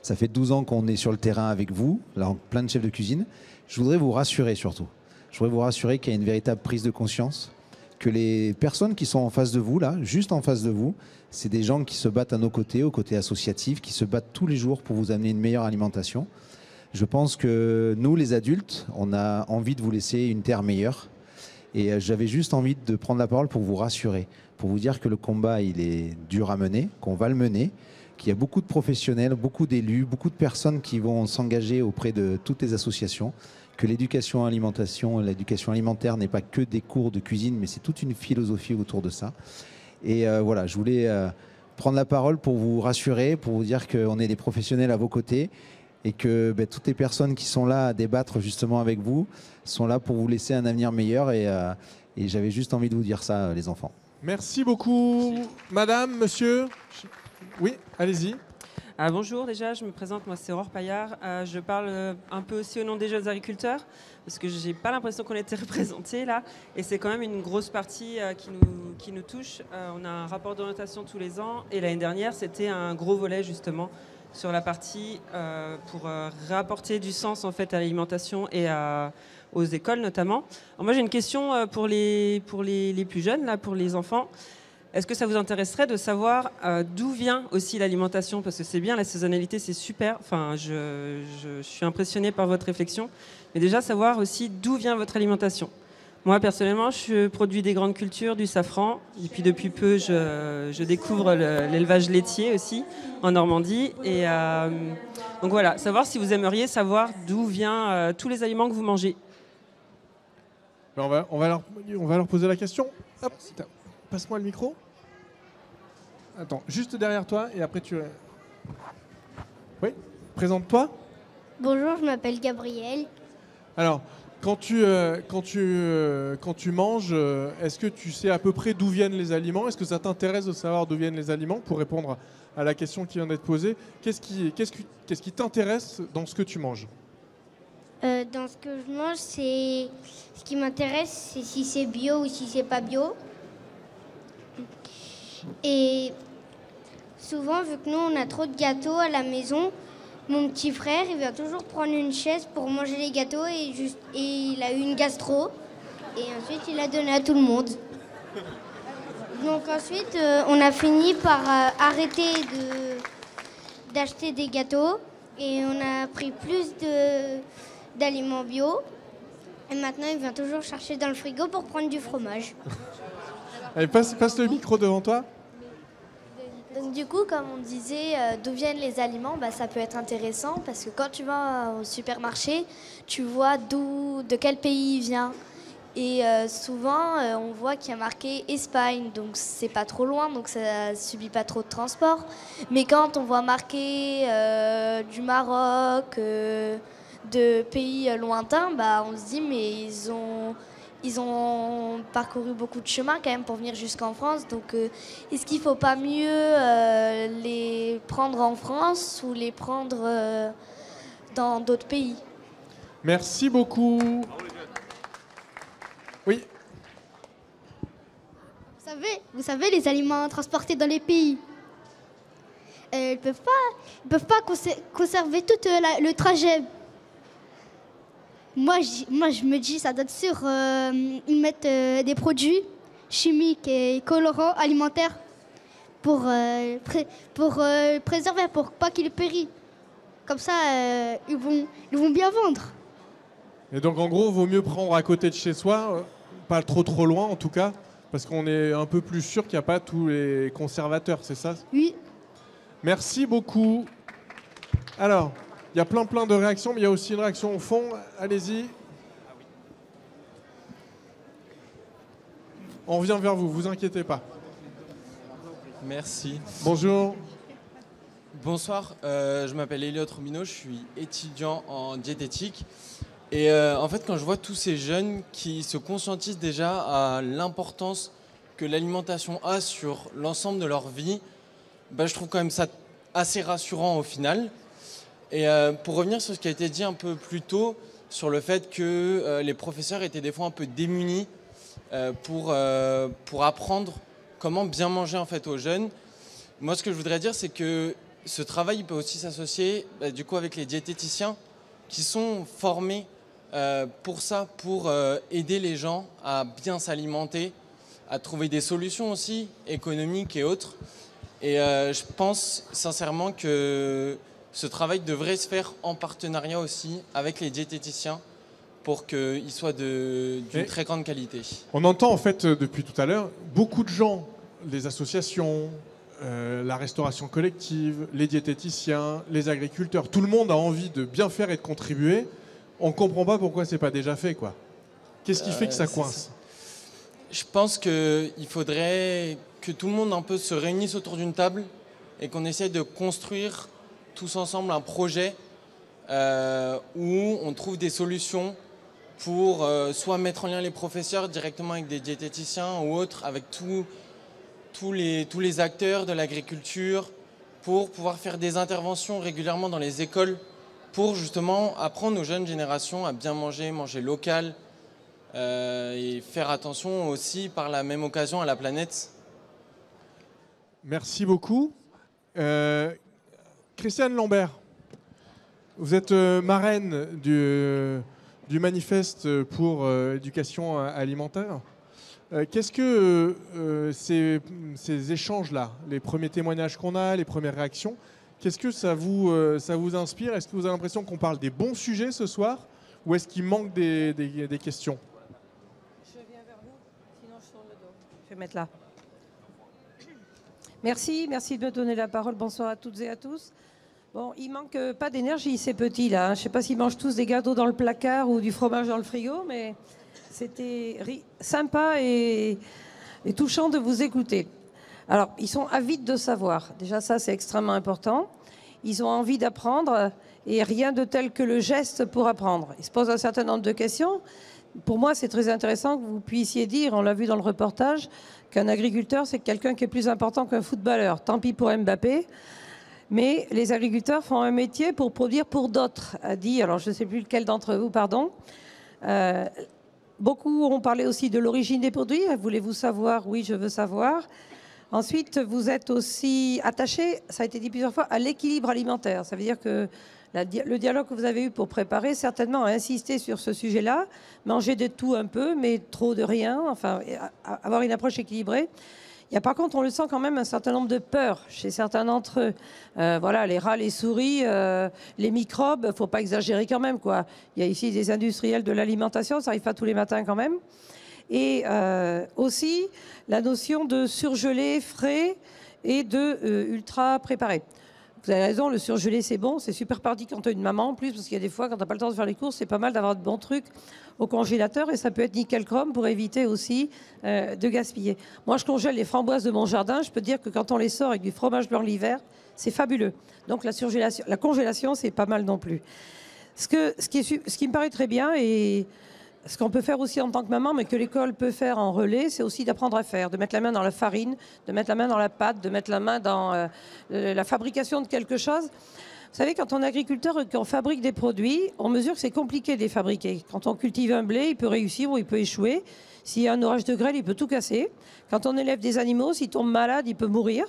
Ça fait 12 ans qu'on est sur le terrain avec vous, là, plein de chefs de cuisine. Je voudrais vous rassurer surtout. Je voudrais vous rassurer qu'il y a une véritable prise de conscience, que les personnes qui sont en face de vous, là, juste en face de vous, c'est des gens qui se battent à nos côtés, aux côtés associatifs, qui se battent tous les jours pour vous amener une meilleure alimentation. Je pense que nous, les adultes, on a envie de vous laisser une terre meilleure. Et j'avais juste envie de prendre la parole pour vous rassurer, pour vous dire que le combat, il est dur à mener, qu'on va le mener, qu'il y a beaucoup de professionnels, beaucoup d'élus, beaucoup de personnes qui vont s'engager auprès de toutes les associations, que l'éducation alimentaire n'est pas que des cours de cuisine, mais c'est toute une philosophie autour de ça. Et voilà, je voulais prendre la parole pour vous rassurer, pour vous dire qu'on est des professionnels à vos côtés et que toutes les personnes qui sont là à débattre justement avec vous sont là pour vous laisser un avenir meilleur. Et j'avais juste envie de vous dire ça, les enfants. Merci beaucoup. Merci. Madame, monsieur. Oui, allez-y. Bonjour, déjà, je me présente, moi c'est Aurore Paillard. Je parle un peu aussi au nom des jeunes agriculteurs, parce que j'ai pas l'impression qu'on était représentés là, et c'est quand même une grosse partie qui nous touche. On a un rapport d'orientation tous les ans, et l'année dernière, c'était un gros volet justement sur la partie pour réapporter du sens en fait à l'alimentation et aux écoles notamment. Alors moi j'ai une question pour les plus jeunes, là, pour les enfants. Est-ce que ça vous intéresserait de savoir d'où vient aussi l'alimentation? Parce que c'est bien, la saisonnalité, c'est super. Enfin, je suis impressionnée par votre réflexion. Mais déjà, savoir aussi d'où vient votre alimentation. Moi, personnellement, je produis des grandes cultures, du safran. Et puis, depuis peu, je découvre l'élevage laitier aussi, en Normandie. Et donc voilà, savoir si vous aimeriez savoir d'où viennent tous les aliments que vous mangez. On va leur poser la question. Hop, passe-moi le micro. Attends, juste derrière toi et après tu... Oui, présente-toi. Bonjour, je m'appelle Gabriel. Alors, quand tu manges, est-ce que tu sais à peu près d'où viennent les aliments? Est-ce que ça t'intéresse de savoir d'où viennent les aliments pour répondre à la question qui vient d'être posée? Qu'est-ce qui t'intéresse dans ce que tu manges? Dans ce que je mange, ce qui m'intéresse, c'est si c'est bio ou si c'est pas bio. Et souvent, vu que nous, on a trop de gâteaux à la maison, mon petit frère, il vient toujours prendre une chaise pour manger les gâteaux et il a eu une gastro. Et ensuite, il a donné à tout le monde. Donc ensuite, on a fini par arrêter d'acheter des gâteaux et on a pris plus d'aliments bio. Et maintenant, il vient toujours chercher dans le frigo pour prendre du fromage. Allez, passe le micro devant toi. Donc du coup, comme on disait, d'où viennent les aliments, ça peut être intéressant parce que quand tu vas au supermarché, tu vois de quel pays il vient. Et souvent, on voit qu'il y a marqué Espagne, donc c'est pas trop loin, donc ça subit pas trop de transport. Mais quand on voit marqué du Maroc, de pays lointains, on se dit mais ils ont parcouru beaucoup de chemin quand même pour venir jusqu'en France. Donc, est-ce qu'il ne faut pas mieux les prendre en France ou les prendre dans d'autres pays? Merci beaucoup. Oui. Vous savez, les aliments transportés dans les pays, ils peuvent pas conserver tout le trajet. Moi, je me dis, ça doit être sûr, ils mettent des produits chimiques et colorants alimentaires pour préserver, pour pas qu'ils périssent. Comme ça, ils vont bien vendre. Et donc, en gros, il vaut mieux prendre à côté de chez soi, pas trop loin en tout cas, parce qu'on est un peu plus sûr qu'il n'y a pas tous les conservateurs, c'est ça? Oui. Merci beaucoup. Alors... il y a plein de réactions, mais il y a aussi une réaction au fond. Allez-y. On revient vers vous, vous inquiétez pas. Merci. Bonjour. Bonsoir, je m'appelle Elliot Robineau, je suis étudiant en diététique. Et en fait, quand je vois tous ces jeunes qui se conscientisent déjà à l'importance que l'alimentation a sur l'ensemble de leur vie, je trouve quand même ça assez rassurant au final. Et pour revenir sur ce qui a été dit un peu plus tôt, sur le fait que les professeurs étaient des fois un peu démunis pour apprendre comment bien manger en fait aux jeunes. Moi, ce que je voudrais dire, c'est qu'il ce travail il peut aussi s'associer du coup avec les diététiciens qui sont formés pour ça, pour aider les gens à bien s'alimenter, à trouver des solutions aussi économiques et autres. Et je pense sincèrement que ce travail devrait se faire en partenariat aussi avec les diététiciens pour qu'il soit d'une très grande qualité. On entend en fait depuis tout à l'heure beaucoup de gens, les associations, la restauration collective, les diététiciens, les agriculteurs, tout le monde a envie de bien faire et de contribuer. On ne comprend pas pourquoi c'est pas déjà fait, quoi. Qu'est-ce qui fait que ça coince? Je pense qu'il faudrait que tout le monde un peu se réunisse autour d'une table et qu'on essaye de construire tous ensemble un projet où on trouve des solutions pour soit mettre en lien les professeurs directement avec des diététiciens ou autres, avec tous les acteurs de l'agriculture, pour pouvoir faire des interventions régulièrement dans les écoles, pour justement apprendre aux jeunes générations à bien manger, manger local, et faire attention aussi par la même occasion à la planète. Merci beaucoup. Christiane Lambert, vous êtes marraine du manifeste pour l'éducation alimentaire. Qu'est-ce que ces échanges-là, les premiers témoignages qu'on a, les premières réactions, qu'est-ce que ça vous inspire? Est-ce que vous avez l'impression qu'on parle des bons sujets ce soir ou est-ce qu'il manque des questions? Je viens vers vous, sinon je tourne le dos. Je vais mettre là. Merci de me donner la parole. Bonsoir à toutes et à tous. Bon, il manque pas d'énergie ces petits là. Je ne sais pas s'ils mangent tous des gâteaux dans le placard ou du fromage dans le frigo, mais c'était sympa et touchant de vous écouter. Alors, ils sont avides de savoir. Déjà, ça, c'est extrêmement important. Ils ont envie d'apprendre et rien de tel que le geste pour apprendre. Ils se posent un certain nombre de questions. Pour moi, c'est très intéressant que vous puissiez dire, on l'a vu dans le reportage, qu'un agriculteur, c'est quelqu'un qui est plus important qu'un footballeur. Tant pis pour Mbappé. Mais les agriculteurs font un métier pour produire pour d'autres, a dit, alors je ne sais plus lequel d'entre vous, pardon. Beaucoup ont parlé aussi de l'origine des produits. Voulez-vous savoir? Oui, je veux savoir. Ensuite, vous êtes aussi attaché, ça a été dit plusieurs fois, à l'équilibre alimentaire. Ça veut dire que le dialogue que vous avez eu pour préparer, certainement, a insisté sur ce sujet-là. Manger de tout un peu, mais trop de rien. Enfin, avoir une approche équilibrée. Il y a par contre, on le sent quand même, un certain nombre de peurs chez certains d'entre eux. Voilà, les rats, les souris, les microbes, il ne faut pas exagérer quand même, quoi. Il y a ici des industriels de l'alimentation, ça n'arrive pas tous les matins quand même. Et aussi la notion de surgelé frais et de ultra préparé. Vous avez raison, le surgelé c'est bon, c'est super pratique quand tu as une maman en plus, parce qu'il y a des fois quand tu n'as pas le temps de faire les courses, c'est pas mal d'avoir de bons trucs au congélateur et ça peut être nickel chrome pour éviter aussi de gaspiller. Moi je congèle les framboises de mon jardin, je peux te dire que quand on les sort avec du fromage blanc l'hiver, c'est fabuleux. Donc la congélation c'est pas mal non plus. Ce qui me paraît très bien et ce qu'on peut faire aussi en tant que maman, mais que l'école peut faire en relais, c'est aussi d'apprendre à faire, de mettre la main dans la farine, de mettre la main dans la pâte, de mettre la main dans la fabrication de quelque chose. Vous savez, quand on est agriculteur et qu'on fabrique des produits, on mesure que c'est compliqué de les fabriquer. Quand on cultive un blé, il peut réussir ou il peut échouer. S'il y a un orage de grêle, il peut tout casser. Quand on élève des animaux, s'ils tombent malades, il peut mourir.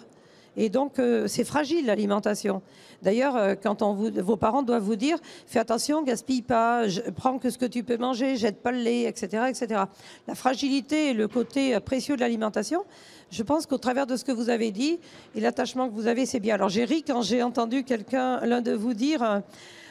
Et donc, c'est fragile l'alimentation. D'ailleurs, quand vos parents doivent vous dire « fais attention, gaspille pas, prends que ce que tu peux manger, jette pas le lait, etc. etc. » La fragilité et le côté précieux de l'alimentation, je pense qu'au travers de ce que vous avez dit et l'attachement que vous avez, c'est bien. Alors, j'ai ri quand j'ai entendu l'un de vous dire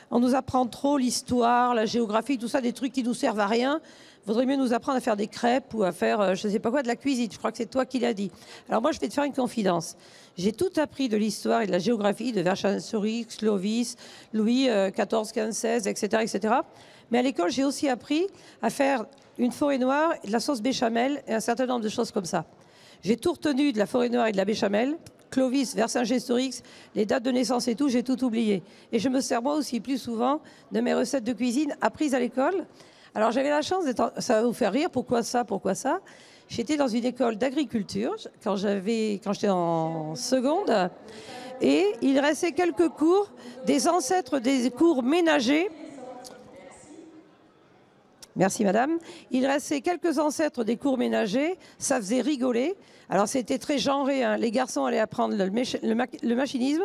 on nous apprend trop l'histoire, la géographie, tout ça, des trucs qui nous servent à rien. Il vaudrait mieux nous apprendre à faire des crêpes ou à faire, je ne sais pas quoi, de la cuisine. Je crois que c'est toi qui l'as dit. Alors moi, je vais te faire une confidence. J'ai tout appris de l'histoire et de la géographie de Vercingétorix, Clovis, Louis XIV, XV, XVI, etc., etc. Mais à l'école, j'ai aussi appris à faire une forêt noire, de la sauce béchamel et un certain nombre de choses comme ça. J'ai tout retenu de la forêt noire et de la béchamel. Clovis, Vercingétorix, les dates de naissance et tout, j'ai tout oublié. Et je me sers moi aussi plus souvent de mes recettes de cuisine apprises à l'école. Alors j'avais la chance d'être, ça va vous faire rire, pourquoi ça? J'étais dans une école d'agriculture quand j'étais en seconde et il restait quelques cours, des ancêtres des cours ménagers. Merci madame. Il restait quelques ancêtres des cours ménagers, ça faisait rigoler. Alors c'était très genré, hein. Les garçons allaient apprendre le machinisme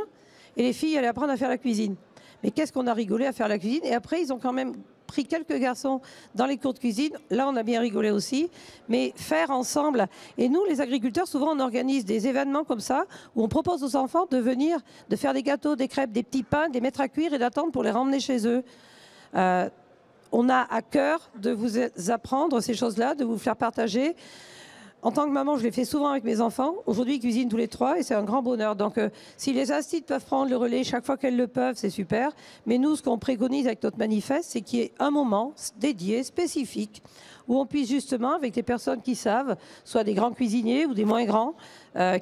et les filles allaient apprendre à faire la cuisine. Mais qu'est-ce qu'on a rigolé à faire la cuisine. Et après, ils ont quand même pris quelques garçons dans les cours de cuisine. Là, on a bien rigolé aussi. Mais faire ensemble. Et nous, les agriculteurs, souvent, on organise des événements comme ça, où on propose aux enfants de venir, de faire des gâteaux, des crêpes, des petits pains, de les mettre à cuire et d'attendre pour les ramener chez eux. On a à cœur de vous apprendre ces choses-là, de vous faire partager. En tant que maman, je l'ai fait souvent avec mes enfants. Aujourd'hui, ils cuisinent tous les 3 et c'est un grand bonheur. Donc, si les instituts peuvent prendre le relais chaque fois qu'elles le peuvent, c'est super. Mais nous, ce qu'on préconise avec notre manifeste, c'est qu'il y ait un moment dédié, spécifique, où on puisse justement, avec des personnes qui savent, soit des grands cuisiniers ou des moins grands,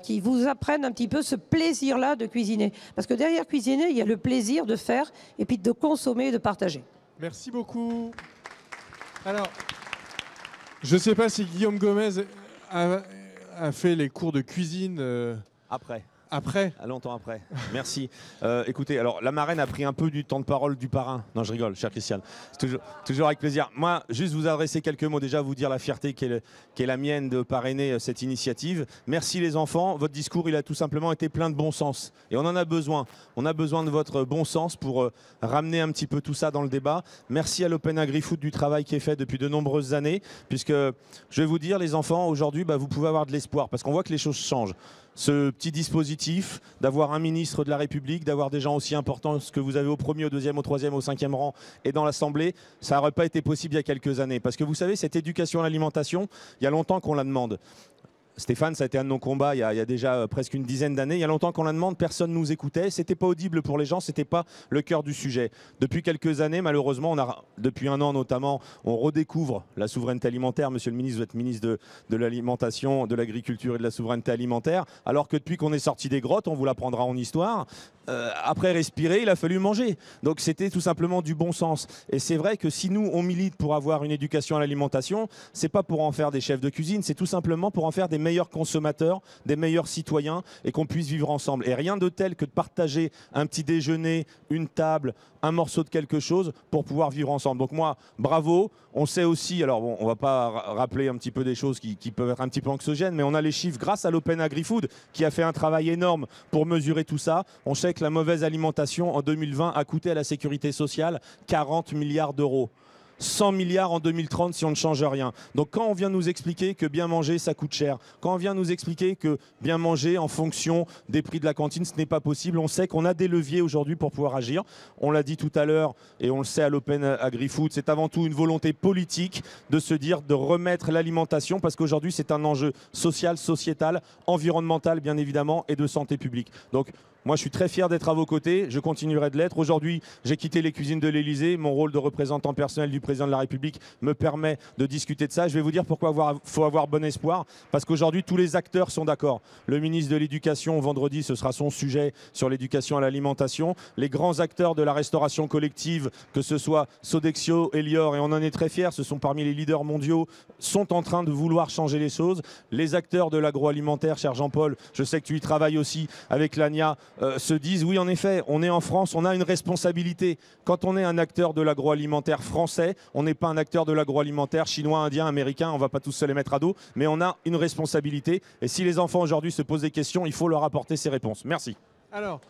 qui vous apprennent un petit peu ce plaisir-là de cuisiner. Parce que derrière cuisiner, il y a le plaisir de faire et puis de consommer et de partager. Merci beaucoup. Alors, je ne sais pas si Guillaume Gomez a fait les cours de cuisine après. Après. Longtemps après. Merci. Écoutez, alors la marraine a pris un peu du temps de parole du parrain. Non, je rigole, cher Christiane. C'est toujours avec plaisir. Moi, juste vous adresser quelques mots. Déjà, vous dire la fierté qui est la mienne de parrainer cette initiative. Merci les enfants. Votre discours, il a tout simplement été plein de bon sens. Et on en a besoin. On a besoin de votre bon sens pour ramener un petit peu tout ça dans le débat. Merci à l'Open Agri-Food du travail qui est fait depuis de nombreuses années. Puisque, je vais vous dire, les enfants, aujourd'hui, vous pouvez avoir de l'espoir. Parce qu'on voit que les choses changent. Ce petit dispositif d'avoir un ministre de la République, d'avoir des gens aussi importants que vous avez au premier, au deuxième, au troisième, au cinquième rang et dans l'Assemblée, ça n'aurait pas été possible il y a quelques années. Parce que vous savez, cette éducation à l'alimentation, il y a longtemps qu'on la demande. Stéphane, ça a été un de nos combats il y a déjà presque une dizaine d'années. Il y a longtemps qu'on la demande, personne ne nous écoutait. C'était pas audible pour les gens, c'était pas le cœur du sujet. Depuis quelques années, malheureusement, depuis un an notamment, on redécouvre la souveraineté alimentaire. Monsieur le ministre, vous êtes ministre de l'alimentation, de l'agriculture et de la souveraineté alimentaire. Alors que depuis qu'on est sorti des grottes, on vous l'apprendra en histoire. Après respirer, il a fallu manger. Donc c'était tout simplement du bon sens. Et c'est vrai que si nous, on milite pour avoir une éducation à l'alimentation, c'est pas pour en faire des chefs de cuisine, c'est tout simplement pour en faire des meilleurs consommateurs, des meilleurs citoyens et qu'on puisse vivre ensemble. Et rien de tel que de partager un petit déjeuner, une table, un morceau de quelque chose pour pouvoir vivre ensemble. Donc moi, bravo. On sait aussi, alors bon, on va pas rappeler un petit peu des choses qui peuvent être un petit peu anxiogènes, mais on a les chiffres grâce à l'Open Agri-Food qui a fait un travail énorme pour mesurer tout ça. On sait que la mauvaise alimentation en 2020 a coûté à la sécurité sociale 40 milliards d'euros. 100 milliards en 2030 si on ne change rien. Donc quand on vient nous expliquer que bien manger ça coûte cher, quand on vient nous expliquer que bien manger en fonction des prix de la cantine ce n'est pas possible, on sait qu'on a des leviers aujourd'hui pour pouvoir agir. On l'a dit tout à l'heure et on le sait à l'Open Agri-Food, c'est avant tout une volonté politique de se dire de remettre l'alimentation parce qu'aujourd'hui c'est un enjeu social, sociétal, environnemental bien évidemment et de santé publique. Donc moi, je suis très fier d'être à vos côtés. Je continuerai de l'être. Aujourd'hui, j'ai quitté les cuisines de l'Élysée. Mon rôle de représentant personnel du président de la République me permet de discuter de ça. Je vais vous dire pourquoi il faut avoir bon espoir. Parce qu'aujourd'hui, tous les acteurs sont d'accord. Le ministre de l'Éducation, vendredi, ce sera son sujet sur l'éducation à l'alimentation. Les grands acteurs de la restauration collective, que ce soit Sodexo, Elior, et on en est très fiers, ce sont parmi les leaders mondiaux, sont en train de vouloir changer les choses. Les acteurs de l'agroalimentaire, cher Jean-Paul, je sais que tu y travailles aussi avec l'ANIA, se disent oui en effet on est en France, on a une responsabilité. Quand on est un acteur de l'agroalimentaire français, on n'est pas un acteur de l'agroalimentaire chinois, indien, américain, on va pas tous se les mettre à dos, mais on a une responsabilité et si les enfants aujourd'hui se posent des questions, il faut leur apporter ces réponses. Merci. Alors,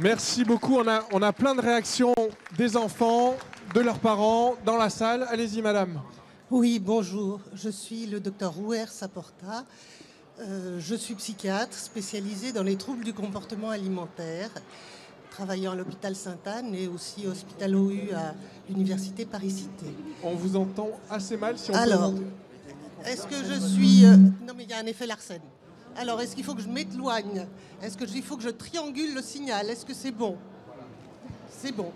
merci beaucoup, on a plein de réactions des enfants, de leurs parents, dans la salle. Allez-y madame. Oui, bonjour, je suis le docteur Rouher Saporta. Je suis psychiatre spécialisée dans les troubles du comportement alimentaire, travaillant à l'hôpital Sainte-Anne et aussi Hospital OU à l'université Paris-Cité. On vous entend assez mal si on Alors, peut... est-ce que je suis... Non mais il y a un effet Larsen. Alors, est-ce qu'il faut que je m'éloigne? Est-ce qu'il faut que je triangule le signal? Est-ce que c'est bon? C'est bon.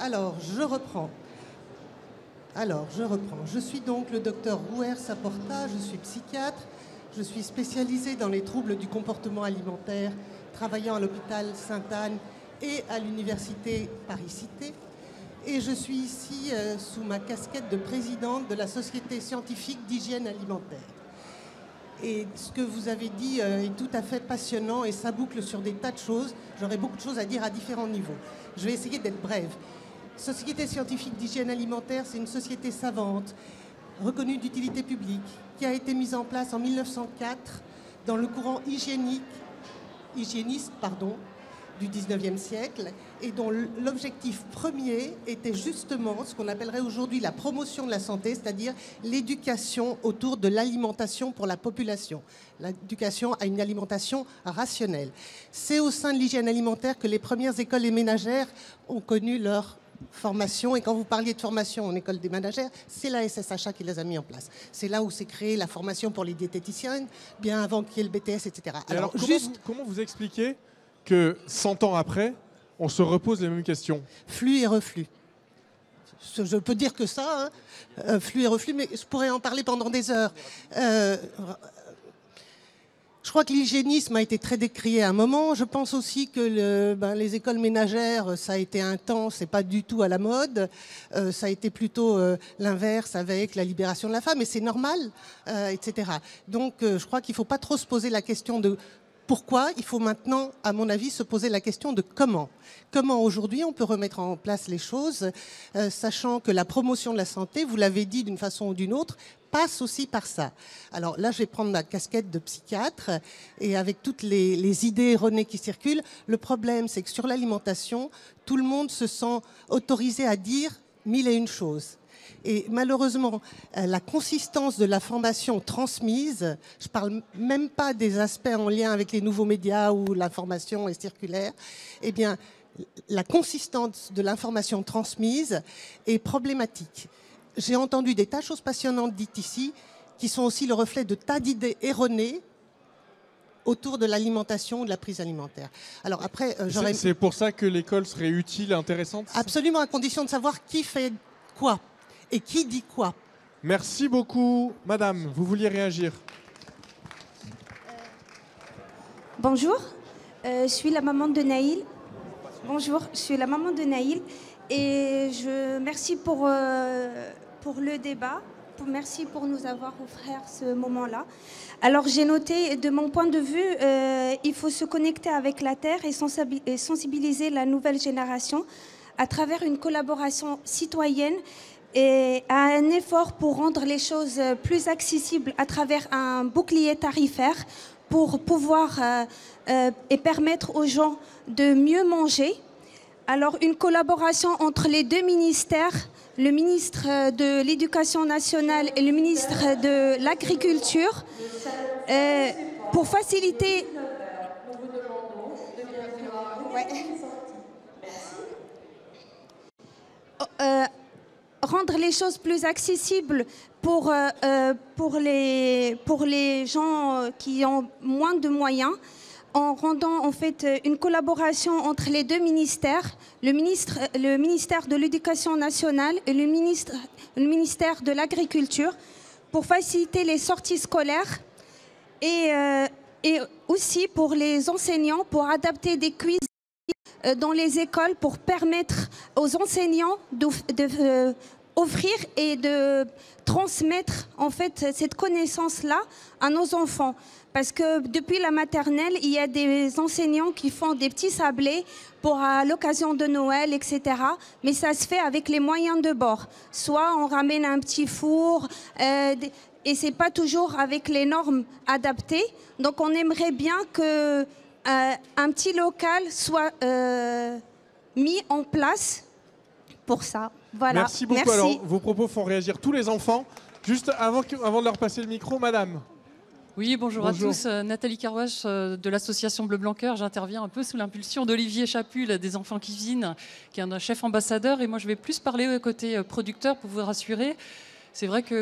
Alors, je reprends. Je suis donc le docteur Rouher Saporta, je suis psychiatre. Je suis spécialisée dans les troubles du comportement alimentaire, travaillant à l'hôpital Sainte-Anne et à l'université Paris-Cité. Et je suis ici sous ma casquette de présidente de la Société scientifique d'hygiène alimentaire. Et ce que vous avez dit est tout à fait passionnant et ça boucle sur des tas de choses. J'aurais beaucoup de choses à dire à différents niveaux. Je vais essayer d'être brève. Société scientifique d'hygiène alimentaire, c'est une société savante, reconnue d'utilité publique, qui a été mise en place en 1904 dans le courant hygiéniste, du 19e siècle et dont l'objectif premier était justement ce qu'on appellerait aujourd'hui la promotion de la santé, c'est-à-dire l'éducation autour de l'alimentation pour la population, l'éducation à une alimentation rationnelle. C'est au sein de l'hygiène alimentaire que les premières écoles et ménagères ont connu leur formation. Et quand vous parliez de formation en école des ménagères, c'est la SSHA qui les a mis en place. C'est là où s'est créée la formation pour les diététiciennes, bien avant qu'il y ait le BTS, etc. Alors comment vous expliquez que 100 ans après, on se repose les mêmes questions? Flux et reflux. Je peux dire que ça, hein, flux et reflux, mais je pourrais en parler pendant des heures. Je crois que l'hygiénisme a été très décrié à un moment. Je pense aussi que les écoles ménagères, ça a été un temps, c'est pas du tout à la mode. Ça a été plutôt l'inverse avec la libération de la femme, et c'est normal, etc. Donc je crois qu'il ne faut pas trop se poser la question de pourquoi. Il faut maintenant, à mon avis, se poser la question de comment. Comment aujourd'hui on peut remettre en place les choses, sachant que la promotion de la santé, vous l'avez dit d'une façon ou d'une autre, passe aussi par ça. Alors là, je vais prendre ma casquette de psychiatre et avec toutes les idées erronées qui circulent, le problème, c'est que sur l'alimentation, tout le monde se sent autorisé à dire 1001 choses. Et malheureusement, la consistance de la formation transmise, je ne parle même pas des aspects en lien avec les nouveaux médias où l'information est circulaire, eh bien, la consistance de l'information transmise est problématique. J'ai entendu des tas de choses passionnantes dites ici, qui sont aussi le reflet de tas d'idées erronées autour de l'alimentation ou de la prise alimentaire. Alors après, c'est pour ça que l'école serait utile, intéressante? Absolument, à condition de savoir qui fait quoi et qui dit quoi. Merci beaucoup. Madame, vous vouliez réagir? Bonjour, je suis la maman de Naïl. Bonjour, je suis la maman de Naïl et je merci pour le débat. Merci pour nous avoir offert ce moment-là. Alors j'ai noté, de mon point de vue, il faut se connecter avec la Terre et sensibiliser la nouvelle génération à travers une collaboration citoyenne et à un effort pour rendre les choses plus accessibles à travers un bouclier tarifaire pour pouvoir et permettre aux gens de mieux manger. Alors une collaboration entre les deux ministères, le ministre de l'Éducation nationale et le ministre de l'Agriculture, pour faciliter... rendre les choses plus accessibles pour les gens qui ont moins de moyens, en rendant en fait une collaboration entre les deux ministères, le ministère de l'Éducation nationale et le ministère de l'Agriculture, pour faciliter les sorties scolaires et aussi pour les enseignants, pour adapter des cuisines dans les écoles pour permettre aux enseignants d'offrir et de transmettre en fait cette connaissance-là à nos enfants. Parce que depuis la maternelle, il y a des enseignants qui font des petits sablés à l'occasion de Noël, etc. Mais ça se fait avec les moyens de bord. Soit on ramène un petit four, et c'est pas toujours avec les normes adaptées. Donc on aimerait bien que un petit local soit mis en place pour ça. Voilà. Merci beaucoup. Merci. Alors, vos propos font réagir tous les enfants. Juste avant de leur passer le micro, madame. Oui, bonjour à tous. Nathalie Carwache de l'association Bleu Blanc Cœur. J'interviens un peu sous l'impulsion d'Olivier Chapul des Enfants Cuisine, qui est un chef ambassadeur. Et moi, je vais plus parler côté producteur pour vous rassurer. C'est vrai qu'il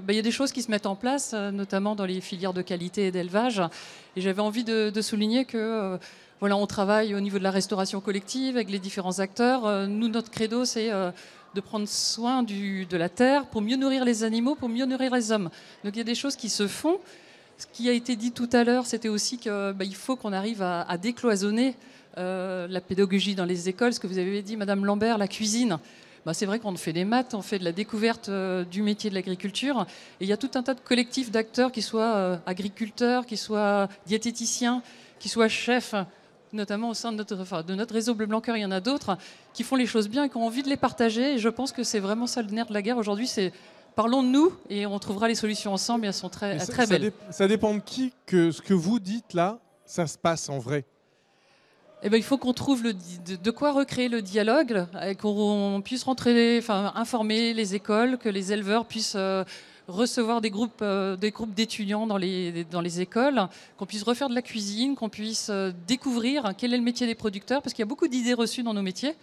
y a des choses qui se mettent en place, notamment dans les filières de qualité et d'élevage. Et j'avais envie de souligner que voilà, on travaille au niveau de la restauration collective avec les différents acteurs. Nous, notre credo, c'est de prendre soin de la terre pour mieux nourrir les animaux, pour mieux nourrir les hommes. Donc il y a des choses qui se font. Ce qui a été dit tout à l'heure, c'était aussi qu'il faut qu'on arrive à décloisonner la pédagogie dans les écoles. Ce que vous avez dit, Madame Lambert, la cuisine. C'est vrai qu'on fait des maths, on fait de la découverte du métier de l'agriculture. Et il y a tout un tas de collectifs d'acteurs, qui soient agriculteurs, qui soient diététiciens, qui soient chefs, notamment au sein de notre réseau Bleu Blanc Cœur, il y en a d'autres, qui font les choses bien et qui ont envie de les partager. Et je pense que c'est vraiment ça le nerf de la guerre aujourd'hui, c'est parlons de nous et on trouvera les solutions ensemble et elles sont très belles. Ça dépend de qui que ce que vous dites là, ça se passe en vrai. Eh ben, il faut qu'on trouve de quoi recréer le dialogue, qu'on puisse informer les écoles, que les éleveurs puissent recevoir des groupes d'étudiants dans les écoles, qu'on puisse refaire de la cuisine, qu'on puisse découvrir quel est le métier des producteurs, parce qu'il y a beaucoup d'idées reçues dans nos métiers.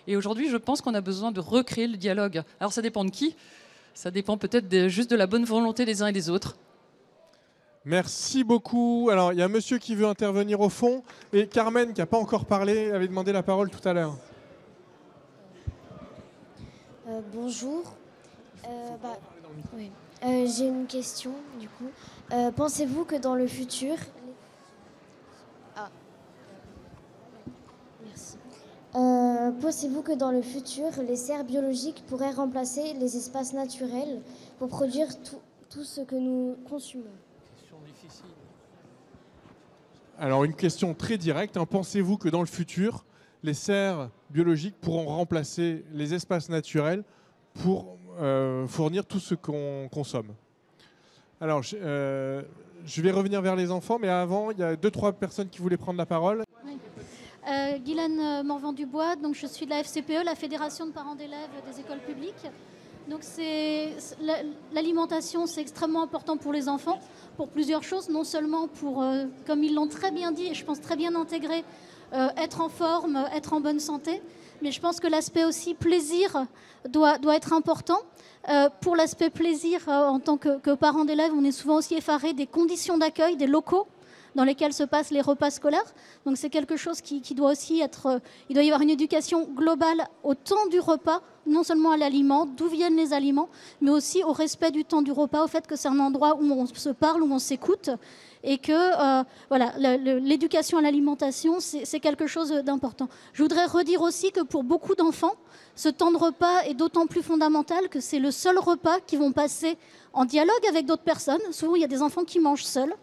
Et aujourd'hui, je pense qu'on a besoin de recréer le dialogue. Alors ça dépend de qui? Ça dépend peut-être juste de la bonne volonté des uns et des autres. Merci beaucoup. Alors, il y a un monsieur qui veut intervenir au fond, et Carmen, qui n'a pas encore parlé, avait demandé la parole tout à l'heure. Bonjour. Oui. J'ai une question, du coup. Pensez-vous que dans le futur... Merci. Pensez-vous que dans le futur, les serres biologiques pourraient remplacer les espaces naturels pour produire tout ce que nous consumons? Alors, une question très directe. Pensez-vous que dans le futur, les serres biologiques pourront remplacer les espaces naturels pour fournir tout ce qu'on consomme? Alors, je vais revenir vers les enfants, mais avant, il y a 2-3 personnes qui voulaient prendre la parole. Oui. Guylaine Morvan-Dubois, donc je suis de la FCPE, la Fédération de parents d'élèves des écoles publiques. Donc l'alimentation, c'est extrêmement important pour les enfants, pour plusieurs choses, non seulement pour, comme ils l'ont très bien dit, et je pense très bien intégré, être en forme, être en bonne santé, mais je pense que l'aspect aussi plaisir doit être important. Pour l'aspect plaisir, en tant que parents d'élèves, on est souvent aussi effarés des conditions d'accueil, des locaux dans lesquels se passent les repas scolaires. Donc c'est quelque chose qui doit aussi être... il doit y avoir une éducation globale au temps du repas, non seulement à l'aliment, d'où viennent les aliments, mais aussi au respect du temps du repas, au fait que c'est un endroit où on se parle, où on s'écoute, et que voilà, l'éducation à l'alimentation, c'est quelque chose d'important. Je voudrais redire aussi que pour beaucoup d'enfants, ce temps de repas est d'autant plus fondamental que c'est le seul repas qu'ils vont passer en dialogue avec d'autres personnes. Souvent, il y a des enfants qui mangent seuls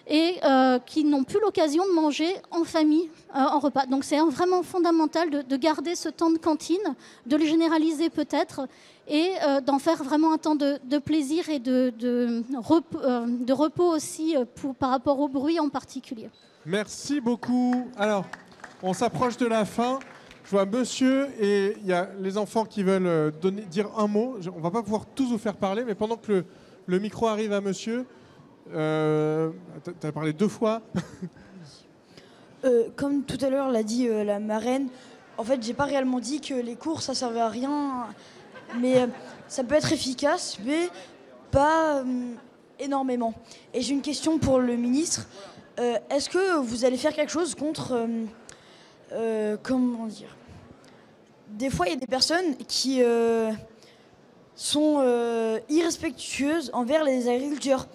et qui n'ont plus l'occasion de manger en famille, en repas. Donc c'est vraiment fondamental de garder ce temps de cantine, de le généraliser peut-être, et d'en faire vraiment un temps de plaisir et de repos aussi par rapport au bruit en particulier. Merci beaucoup. Alors, on s'approche de la fin. Je vois monsieur et il y a les enfants qui veulent dire un mot. On ne va pas pouvoir tous vous faire parler, mais pendant que le micro arrive à monsieur... tu as parlé 2 fois. Comme tout à l'heure l'a dit la marraine, en fait, j'ai pas réellement dit que les cours, ça servait à rien. Mais ça peut être efficace, mais pas énormément. Et j'ai une question pour le ministre. Est-ce que vous allez faire quelque chose contre... comment dire? Des fois, il y a des personnes qui sont irrespectueuses envers les agriculteurs.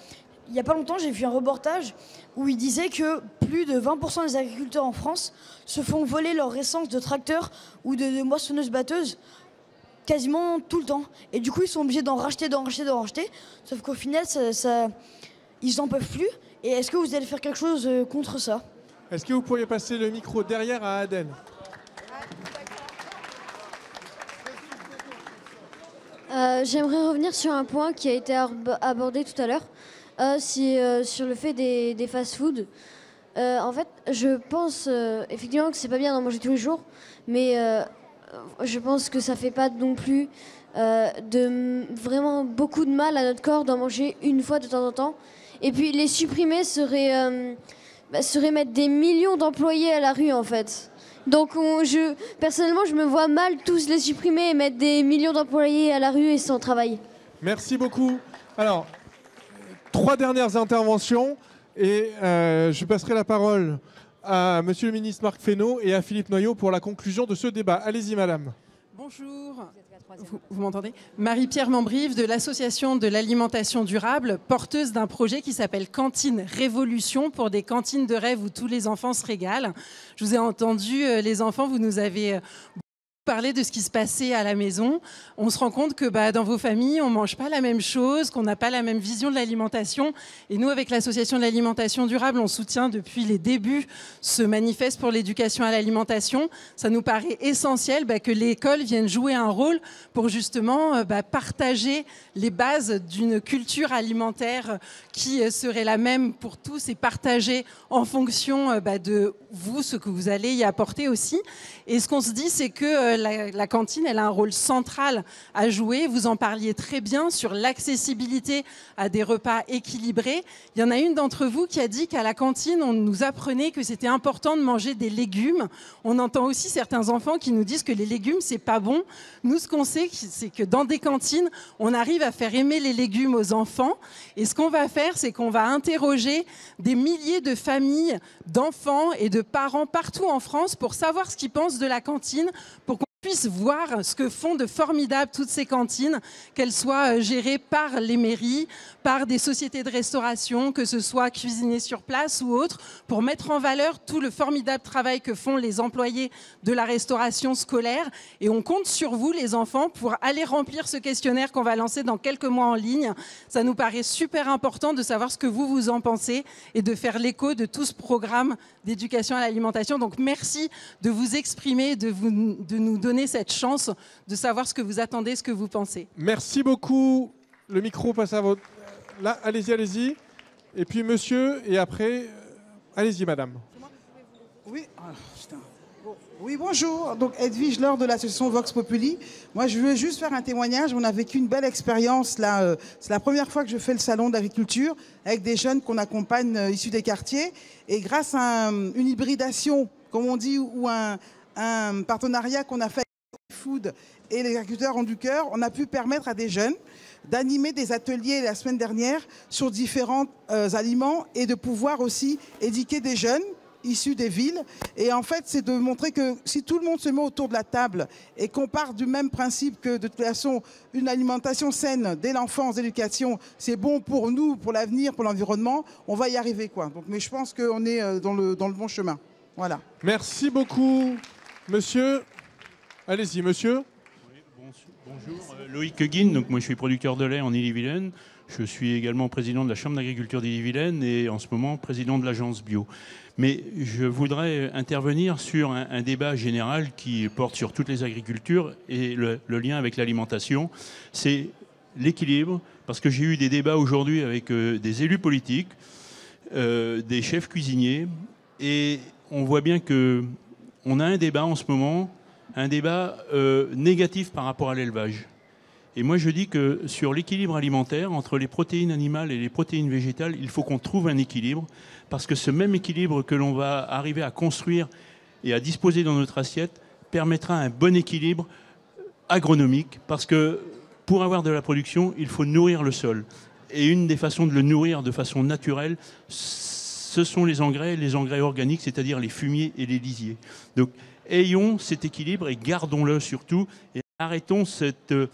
Il n'y a pas longtemps, j'ai vu un reportage où il disait que plus de 20% des agriculteurs en France se font voler leur essence de tracteur ou de moissonneuse-batteuse quasiment tout le temps. Et du coup, ils sont obligés d'en racheter. Sauf qu'au final, ils n'en peuvent plus. Et est-ce que vous allez faire quelque chose contre ça? Est-ce que vous pourriez passer le micro derrière à Aden? J'aimerais revenir sur un point qui a été abordé tout à l'heure. Sur le fait des fast-foods. En fait, je pense effectivement que c'est pas bien d'en manger tous les jours, mais je pense que ça fait pas non plus vraiment beaucoup de mal à notre corps d'en manger une fois de temps en temps. Et puis les supprimer serait mettre des millions d'employés à la rue en fait. Donc personnellement, je me vois mal tous les supprimer et mettre des millions d'employés à la rue et sans travail. Merci beaucoup. Alors, 3 dernières interventions et je passerai la parole à Monsieur le ministre Marc Fesneau et à Philippe Noyau pour la conclusion de ce débat. Allez-y, madame. Bonjour. Vous m'entendez? Marie-Pierre Mambrive de l'Association de l'alimentation durable, porteuse d'un projet qui s'appelle Cantine Révolution pour des cantines de rêve où tous les enfants se régalent. Je vous ai entendu, les enfants, vous nous avez Parler de ce qui se passait à la maison, on se rend compte que dans vos familles, on ne mange pas la même chose, qu'on n'a pas la même vision de l'alimentation. Et nous, avec l'association de l'alimentation durable, on soutient depuis les débuts ce manifeste pour l'éducation à l'alimentation. Ça nous paraît essentiel que l'école vienne jouer un rôle pour justement partager les bases d'une culture alimentaire qui serait la même pour tous et partagée en fonction de vous, ce que vous allez y apporter aussi. Et ce qu'on se dit, c'est que la cantine, elle a un rôle central à jouer. Vous en parliez très bien sur l'accessibilité à des repas équilibrés. Il y en a une d'entre vous qui a dit qu'à la cantine, on nous apprenait que c'était important de manger des légumes. On entend aussi certains enfants qui nous disent que les légumes, c'est pas bon. Nous, ce qu'on sait, c'est que dans des cantines, on arrive à faire aimer les légumes aux enfants. Et ce qu'on va faire, c'est qu'on va interroger des milliers de familles, d'enfants et de parents partout en France pour savoir ce qu'ils pensent de la cantine, pour qu'on puisse voir ce que font de formidable toutes ces cantines, qu'elles soient gérées par les mairies, par des sociétés de restauration, que ce soit cuisinées sur place ou autres, pour mettre en valeur tout le formidable travail que font les employés de la restauration scolaire. Et on compte sur vous, les enfants, pour aller remplir ce questionnaire qu'on va lancer dans quelques mois en ligne. Ça nous paraît super important de savoir ce que vous en pensez et de faire l'écho de tout ce programme d'éducation à l'alimentation. Donc merci de vous exprimer, de nous donner cette chance de savoir ce que vous attendez, ce que vous pensez. Merci beaucoup. Le micro passe à votre... Là, allez-y. Et puis monsieur, et après, allez-y madame. Oui, oui, bonjour. Donc Edwige Laure de l'association Vox Populi. Moi, je veux juste faire un témoignage. On a vécu une belle expérience là. C'est la première fois que je fais le salon d'agriculture avec des jeunes qu'on accompagne issus des quartiers. Et grâce à une hybridation, comme on dit, ou un partenariat qu'on a fait avec Food et les agriculteurs ont du cœur, on a pu permettre à des jeunes d'animer des ateliers la semaine dernière sur différents aliments et de pouvoir aussi éduquer des jeunes issus des villes. Et en fait, c'est de montrer que si tout le monde se met autour de la table et qu'on part du même principe que de toute façon, une alimentation saine dès l'enfance, l'éducation, c'est bon pour nous, pour l'avenir, pour l'environnement, on va y arriver, quoi. Donc, mais je pense qu'on est dans le bon chemin. Voilà. Merci beaucoup, monsieur. Allez-y, monsieur. Bonjour, Loïc Guine, donc moi je suis producteur de lait en Ille-et-Vilaine. Je suis également président de la Chambre d'agriculture d'Ille-et-Vilaine et en ce moment président de l'agence bio. Mais je voudrais intervenir sur un débat général qui porte sur toutes les agricultures et le lien avec l'alimentation. C'est l'équilibre, parce que j'ai eu des débats aujourd'hui avec des élus politiques, des chefs cuisiniers, et on voit bien qu'on a un débat en ce moment, un débat négatif par rapport à l'élevage. Et moi je dis que sur l'équilibre alimentaire, entre les protéines animales et les protéines végétales, il faut qu'on trouve un équilibre, parce que ce même équilibre que l'on va arriver à construire et à disposer dans notre assiette permettra un bon équilibre agronomique, parce que pour avoir de la production, il faut nourrir le sol. Et une des façons de le nourrir de façon naturelle, ce sont les engrais organiques, c'est-à-dire les fumiers et les lisiers. Donc ayons cet équilibre et gardons-le surtout, et arrêtons ce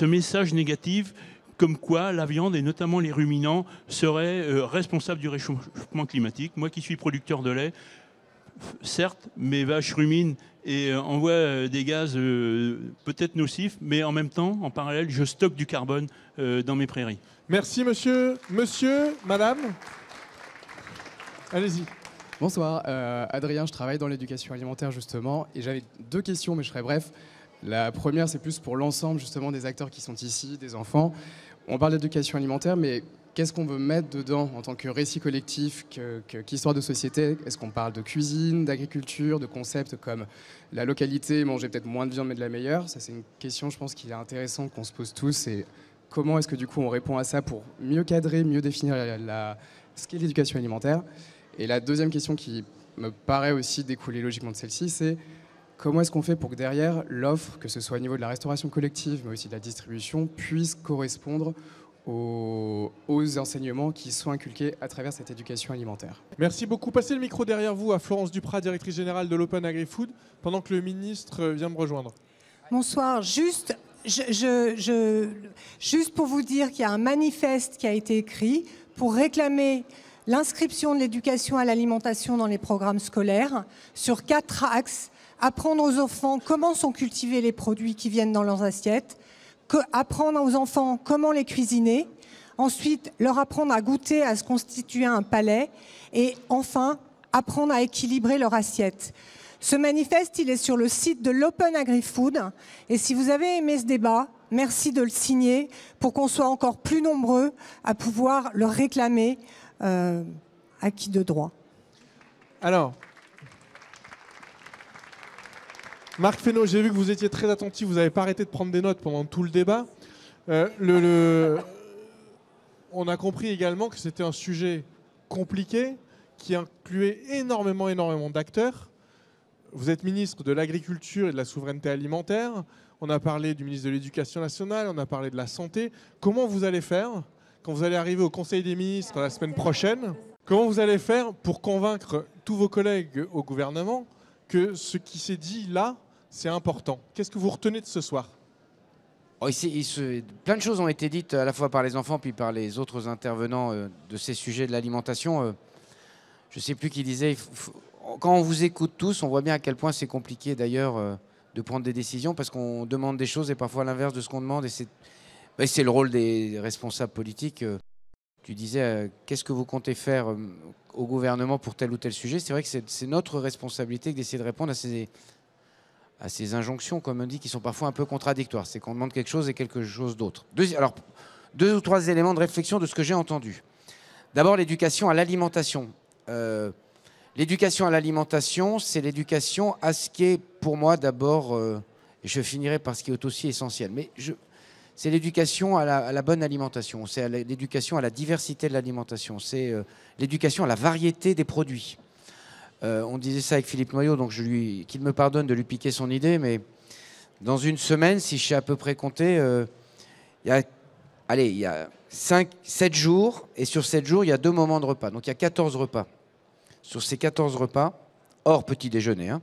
message négatif comme quoi la viande, et notamment les ruminants, seraient responsables du réchauffement climatique. Moi qui suis producteur de lait, certes, mes vaches ruminent et envoient des gaz peut-être nocifs, mais en même temps, en parallèle, je stocke du carbone dans mes prairies. Merci monsieur. Monsieur, madame, allez-y. Bonsoir, Adrien, je travaille dans l'éducation alimentaire justement, et j'avais 2 questions, mais je serai bref. La première, c'est plus pour l'ensemble justement des acteurs qui sont ici, des enfants. On parle d'éducation alimentaire, mais qu'est-ce qu'on veut mettre dedans en tant que récit collectif, qu'histoire de société? Est-ce qu'on parle de cuisine, d'agriculture, de concepts comme la localité, manger peut-être moins de viande mais de la meilleure? Ça, c'est une question, je pense, qu'il est intéressant qu'on se pose tous. Et comment est-ce que du coup on répond à ça pour mieux cadrer, mieux définir ce qu'est l'éducation alimentaire? Et la deuxième question qui me paraît aussi découler logiquement de celle-ci, c'est comment est-ce qu'on fait pour que derrière l'offre, que ce soit au niveau de la restauration collective, mais aussi de la distribution, puisse correspondre aux enseignements qui sont inculqués à travers cette éducation alimentaire? Merci beaucoup. Passez le micro derrière vous à Florence Duprat, directrice générale de l'Open Agri-Food, pendant que le ministre vient me rejoindre. Bonsoir. Juste pour vous dire qu'il y a un manifeste qui a été écrit pour réclamer l'inscription de l'éducation à l'alimentation dans les programmes scolaires sur 4 axes. apprendre aux enfants comment sont cultivés les produits qui viennent dans leurs assiettes, apprendre aux enfants comment les cuisiner, ensuite leur apprendre à goûter, à se constituer un palais, et enfin apprendre à équilibrer leur assiette. Ce manifeste, il est sur le site de l'Open Agri-Food, et si vous avez aimé ce débat, merci de le signer pour qu'on soit encore plus nombreux à pouvoir le réclamer acquis de droit. Alors, Marc Fesneau, j'ai vu que vous étiez très attentif, vous n'avez pas arrêté de prendre des notes pendant tout le débat. On a compris également que c'était un sujet compliqué qui incluait énormément d'acteurs. Vous êtes ministre de l'Agriculture et de la Souveraineté alimentaire. On a parlé du ministre de l'Éducation nationale, on a parlé de la santé. Comment vous allez faire quand vous allez arriver au Conseil des ministres la semaine prochaine? Comment vous allez faire pour convaincre tous vos collègues au gouvernement que ce qui s'est dit là, c'est important? Qu'est-ce que vous retenez de ce soir? Plein de choses ont été dites à la fois par les enfants puis par les autres intervenants de ces sujets de l'alimentation. Je ne sais plus qui disait, quand on vous écoute tous, on voit bien à quel point c'est compliqué d'ailleurs de prendre des décisions parce qu'on demande des choses et parfois à l'inverse de ce qu'on demande. Et c'est le rôle des responsables politiques. Tu disais, qu'est-ce que vous comptez faire au gouvernement pour tel ou tel sujet? C'est vrai que c'est notre responsabilité d'essayer de répondre à ces injonctions, comme on dit, qui sont parfois un peu contradictoires. C'est qu'on demande quelque chose et quelque chose d'autre. Alors, 2 ou 3 éléments de réflexion de ce que j'ai entendu. D'abord, l'éducation à l'alimentation. L'éducation à l'alimentation, c'est l'éducation à ce qui est, pour moi, d'abord, et je finirai par ce qui est aussi essentiel, mais c'est l'éducation à la bonne alimentation, c'est l'éducation à la diversité de l'alimentation, c'est l'éducation à la variété des produits. On disait ça avec Philippe Noyau, donc qu'il me pardonne de lui piquer son idée, mais dans une semaine, si je sais à peu près compter, il y a 7 jours, et sur 7 jours, il y a 2 moments de repas. Donc il y a 14 repas. Sur ces 14 repas, hors petit déjeuner,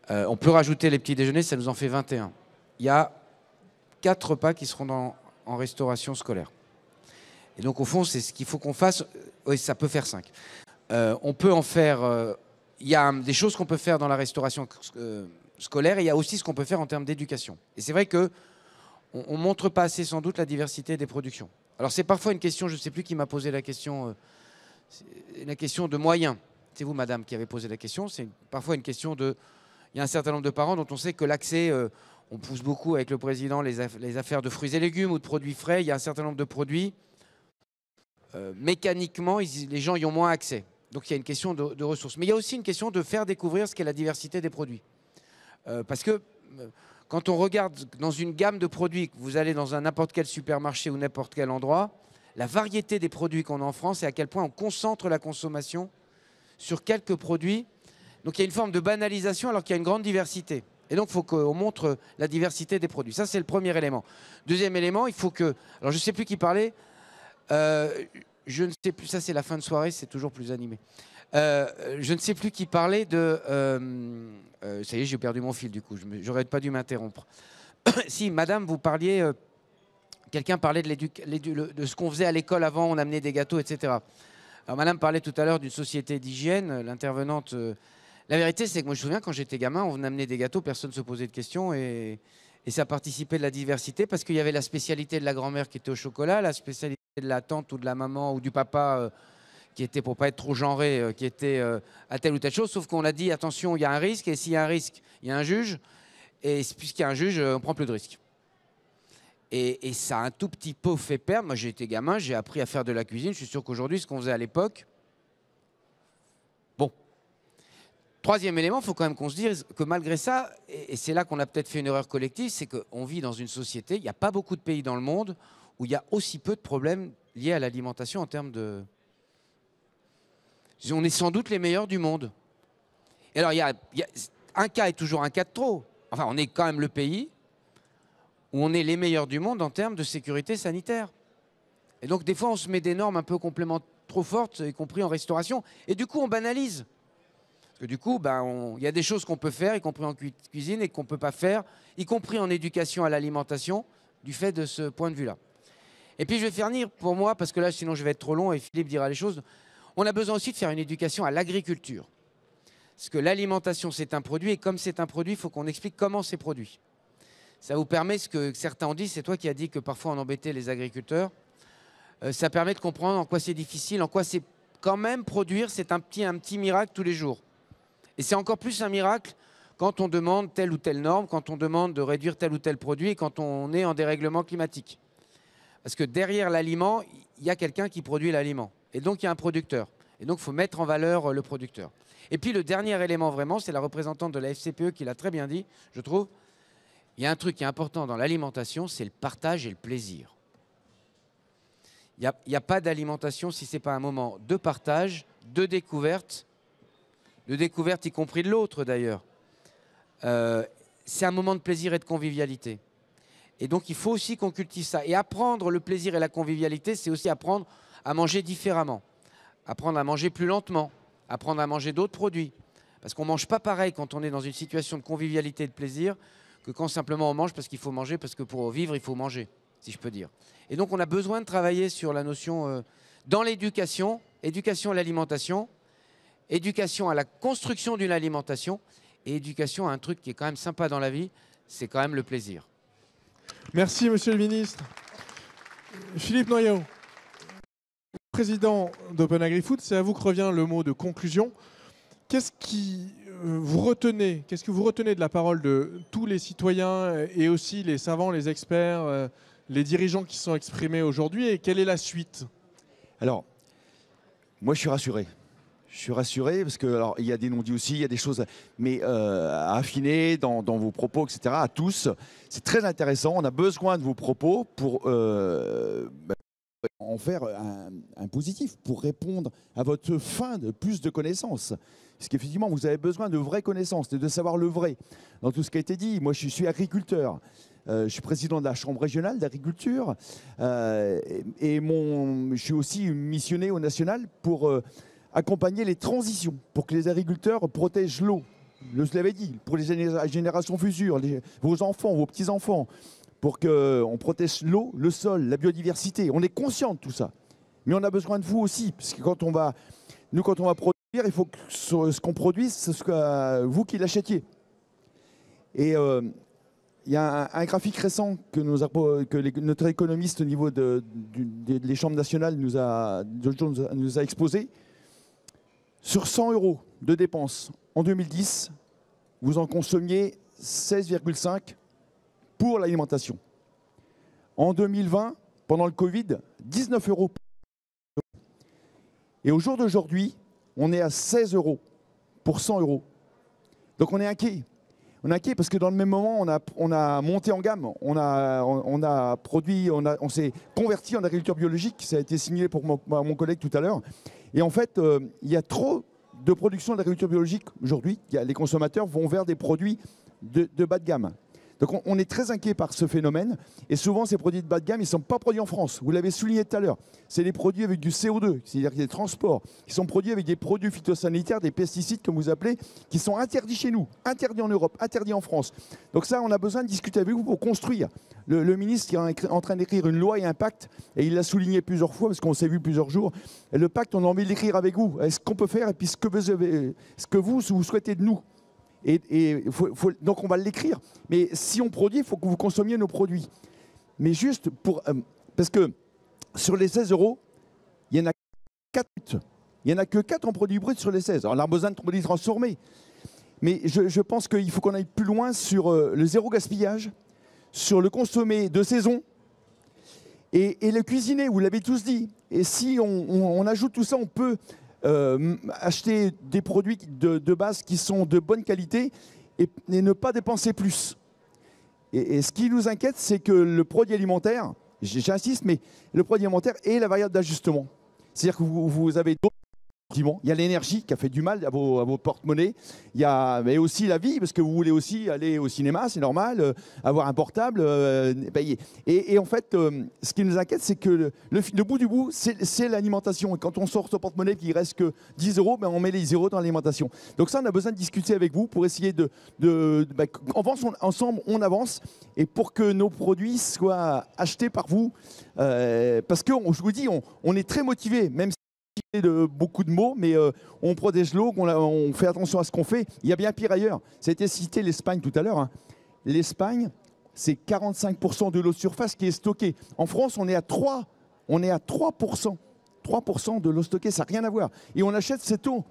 on peut rajouter les petits déjeuners, ça nous en fait 21. Il y a 4 repas qui seront en restauration scolaire. Et donc au fond, c'est ce qu'il faut qu'on fasse. Oui, ça peut faire 5. On peut en faire... Il y a des choses qu'on peut faire dans la restauration scolaire et il y a aussi ce qu'on peut faire en termes d'éducation. Et c'est vrai qu'on ne montre pas assez sans doute la diversité des productions. Alors c'est parfois une question, je ne sais plus qui m'a posé la question de moyens. C'est vous, madame, qui avez posé la question. C'est parfois une question de... Il y a un certain nombre de parents dont on sait que l'accès... on pousse beaucoup avec le président les affaires de fruits et légumes ou de produits frais. Il y a un certain nombre de produits. Mécaniquement, les gens y ont moins accès. Donc il y a une question de ressources. Mais il y a aussi une question de faire découvrir ce qu'est la diversité des produits. Parce que quand on regarde dans une gamme de produits, que vous allez dans n'importe quel supermarché ou n'importe quel endroit, la variété des produits qu'on a en France et à quel point on concentre la consommation sur quelques produits. Donc il y a une forme de banalisation alors qu'il y a une grande diversité. Et donc il faut qu'on montre la diversité des produits. Ça, c'est le premier élément. Deuxième élément, il faut que... Alors je ne sais plus qui parlait. Je ne sais plus, ça c'est la fin de soirée, c'est toujours plus animé. Je ne sais plus qui parlait de... ça y est, j'ai perdu mon fil du coup, j'aurais pas dû m'interrompre. Si, madame, vous parliez... Quelqu'un parlait de ce qu'on faisait à l'école avant, on amenait des gâteaux, etc. Alors madame parlait tout à l'heure d'une société d'hygiène, l'intervenante... La vérité, c'est que moi je me souviens quand j'étais gamin, on amenait des gâteaux, personne ne se posait de questions et ça participait de la diversité parce qu'il y avait la spécialité de la grand-mère qui était au chocolat, la spécialité de la tante ou de la maman ou du papa qui était, pour pas être trop genré, qui était à telle ou telle chose, sauf qu'on a dit attention, il y a un risque et s'il y a un risque, il y a un juge et puisqu'il y a un juge, on prend plus de risques. Et ça a un tout petit peu fait perdre. Moi j'ai été gamin, j'ai appris à faire de la cuisine, je suis sûr qu'aujourd'hui ce qu'on faisait à l'époque, bon. Troisième élément, il faut quand même qu'on se dise que malgré ça, et c'est là qu'on a peut-être fait une erreur collective, c'est qu'on vit dans une société, il n'y a pas beaucoup de pays dans le monde où il y a aussi peu de problèmes liés à l'alimentation en termes de... On est sans doute les meilleurs du monde. Et alors, un cas est toujours un cas de trop. Enfin, on est quand même le pays où on est les meilleurs du monde en termes de sécurité sanitaire. Et donc, des fois, on se met des normes un peu complémentaires trop fortes, y compris en restauration, et du coup, on banalise. Parce que du coup, il y a des choses qu'on peut faire, y compris en cuisine, et qu'on ne peut pas faire, y compris en éducation à l'alimentation, du fait de ce point de vue-là. Et puis je vais finir pour moi, parce que là, sinon je vais être trop long, et Philippe dira les choses. On a besoin aussi de faire une éducation à l'agriculture. Parce que l'alimentation, c'est un produit, et comme c'est un produit, il faut qu'on explique comment c'est produit. Ça vous permet, ce que certains ont dit, c'est toi qui as dit que parfois on embêtait les agriculteurs, ça permet de comprendre en quoi c'est difficile, en quoi c'est quand même produire, c'est un petit miracle tous les jours. Et c'est encore plus un miracle quand on demande telle ou telle norme, quand on demande de réduire tel ou tel produit, et quand on est en dérèglement climatique. Parce que derrière l'aliment, il y a quelqu'un qui produit l'aliment. Et donc il y a un producteur. Et donc il faut mettre en valeur le producteur. Et puis le dernier élément vraiment, c'est la représentante de la FCPE qui l'a très bien dit, je trouve. Il y a un truc qui est important dans l'alimentation, c'est le partage et le plaisir. Il n'y a pas d'alimentation si ce n'est pas un moment de partage, de découverte y compris de l'autre d'ailleurs. C'est un moment de plaisir et de convivialité. Et donc il faut aussi qu'on cultive ça. Et apprendre le plaisir et la convivialité, c'est aussi apprendre à manger différemment, apprendre à manger plus lentement, apprendre à manger d'autres produits. Parce qu'on ne mange pas pareil quand on est dans une situation de convivialité et de plaisir que quand simplement on mange parce qu'il faut manger, parce que pour vivre, il faut manger, si je peux dire. Et donc on a besoin de travailler sur la notion dans l'éducation, éducation à l'alimentation, éducation à la construction d'une alimentation et éducation à un truc qui est quand même sympa dans la vie, c'est quand même le plaisir. Merci, monsieur le ministre. Philippe Noyau, président d'Open Agri-Food, c'est à vous que revient le mot de conclusion. Qu'est-ce que vous retenez de la parole de tous les citoyens et aussi les savants, les experts, les dirigeants qui se sont exprimés aujourd'hui, et quelle est la suite? Alors, moi je suis rassuré. Je suis rassuré parce que, alors, il y a des non-dits aussi, il y a des choses à affiner dans vos propos, etc. À tous, c'est très intéressant. On a besoin de vos propos pour en faire un positif, pour répondre à votre faim de plus de connaissances. Parce qu'effectivement, vous avez besoin de vraies connaissances, de savoir le vrai dans tout ce qui a été dit. Moi, je suis agriculteur. Je suis président de la Chambre régionale d'agriculture. Et je suis aussi missionné au national pour accompagner les transitions, pour que les agriculteurs protègent l'eau. Je l'avais dit, pour les générations futures, vos enfants, vos petits-enfants, pour qu'on protège l'eau, le sol, la biodiversité. On est conscient de tout ça. Mais on a besoin de vous aussi, parce que quand on va produire, il faut que ce qu'on produise, ce soit vous qui l'achetiez. Et il y a un graphique récent que notre économiste au niveau des chambres nationales nous a exposé. Sur 100 € de dépenses en 2010, vous en consommiez 16,5 pour l'alimentation. En 2020, pendant le Covid, 19 €. Et au jour d'aujourd'hui, on est à 16 € pour 100 €. Donc on est inquiet. On est inquiet parce que dans le même moment, on a monté en gamme, on s'est converti en agriculture biologique, ça a été signé pour mon collègue tout à l'heure. Et en fait, il y a trop de production d'agriculture biologique aujourd'hui. Les consommateurs vont vers des produits de bas de gamme. Donc on est très inquiet par ce phénomène. Et souvent, ces produits de bas de gamme, ils ne sont pas produits en France. Vous l'avez souligné tout à l'heure. C'est des produits avec du CO2, c'est-à-dire des transports, qui sont produits avec des produits phytosanitaires, des pesticides, comme vous appelez, qui sont interdits chez nous, interdits en Europe, interdits en France. Donc ça, on a besoin de discuter avec vous pour construire. Le ministre est en train d'écrire une loi et un pacte, et il l'a souligné plusieurs fois, parce qu'on s'est vu plusieurs jours. Et le pacte, on a envie de l'écrire avec vous. Ce qu'on peut faire, et puis ce que vous souhaitez de nous. Donc on va l'écrire. Mais si on produit, il faut que vous consommiez nos produits. Mais juste pour... parce que sur les 16 €, il y en a 4. Il n'y en a que 4 en produits bruts sur les 16. Alors on a besoin de produits transformés. Mais je pense qu'il faut qu'on aille plus loin sur le zéro gaspillage, sur le consommer de saison et le cuisiner, vous l'avez tous dit. Et si on ajoute tout ça, on peut... acheter des produits de base qui sont de bonne qualité et ne pas dépenser plus. Et ce qui nous inquiète, c'est que le produit alimentaire, j'insiste, mais le produit alimentaire est la variable d'ajustement. C'est-à-dire que vous avez d'autres sentiments. Il y a l'énergie qui a fait du mal à vos porte-monnaies. Il y a mais aussi la vie, parce que vous voulez aussi aller au cinéma, c'est normal, avoir un portable, payer. Et en fait, ce qui nous inquiète, c'est que le bout du bout, c'est l'alimentation. Et quand on sort son porte-monnaie qu'il ne reste que 10 €, on met les 0 dans l'alimentation. Donc ça, on a besoin de discuter avec vous pour essayer ensemble, on avance, et pour que nos produits soient achetés par vous. Parce que, je vous dis, on est très motivés, même si de beaucoup de mots, mais on protège l'eau, on fait attention à ce qu'on fait. Il y a bien pire ailleurs. Ça a été cité l'Espagne tout à l'heure. Hein. L'Espagne, c'est 45% de l'eau de surface qui est stockée. En France, on est à 3%. On est à 3%. 3% de l'eau stockée, ça n'a rien à voir. Et on achète cette eau.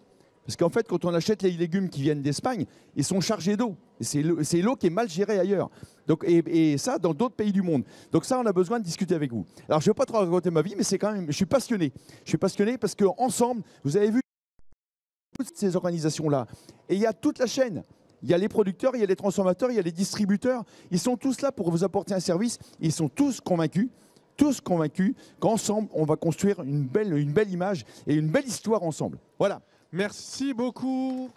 Parce qu'en fait, quand on achète les légumes qui viennent d'Espagne, ils sont chargés d'eau. C'est l'eau qui est mal gérée ailleurs. Donc, et ça, dans d'autres pays du monde. Donc ça, on a besoin de discuter avec vous. Alors, je ne vais pas trop raconter ma vie, mais c'est quand même, je suis passionné. Je suis passionné parce qu'ensemble, vous avez vu toutes ces organisations-là. Et il y a toute la chaîne. Il y a les producteurs, il y a les transformateurs, il y a les distributeurs. Ils sont tous là pour vous apporter un service. Ils sont tous convaincus qu'ensemble, on va construire une belle image et une belle histoire ensemble. Voilà. Merci beaucoup.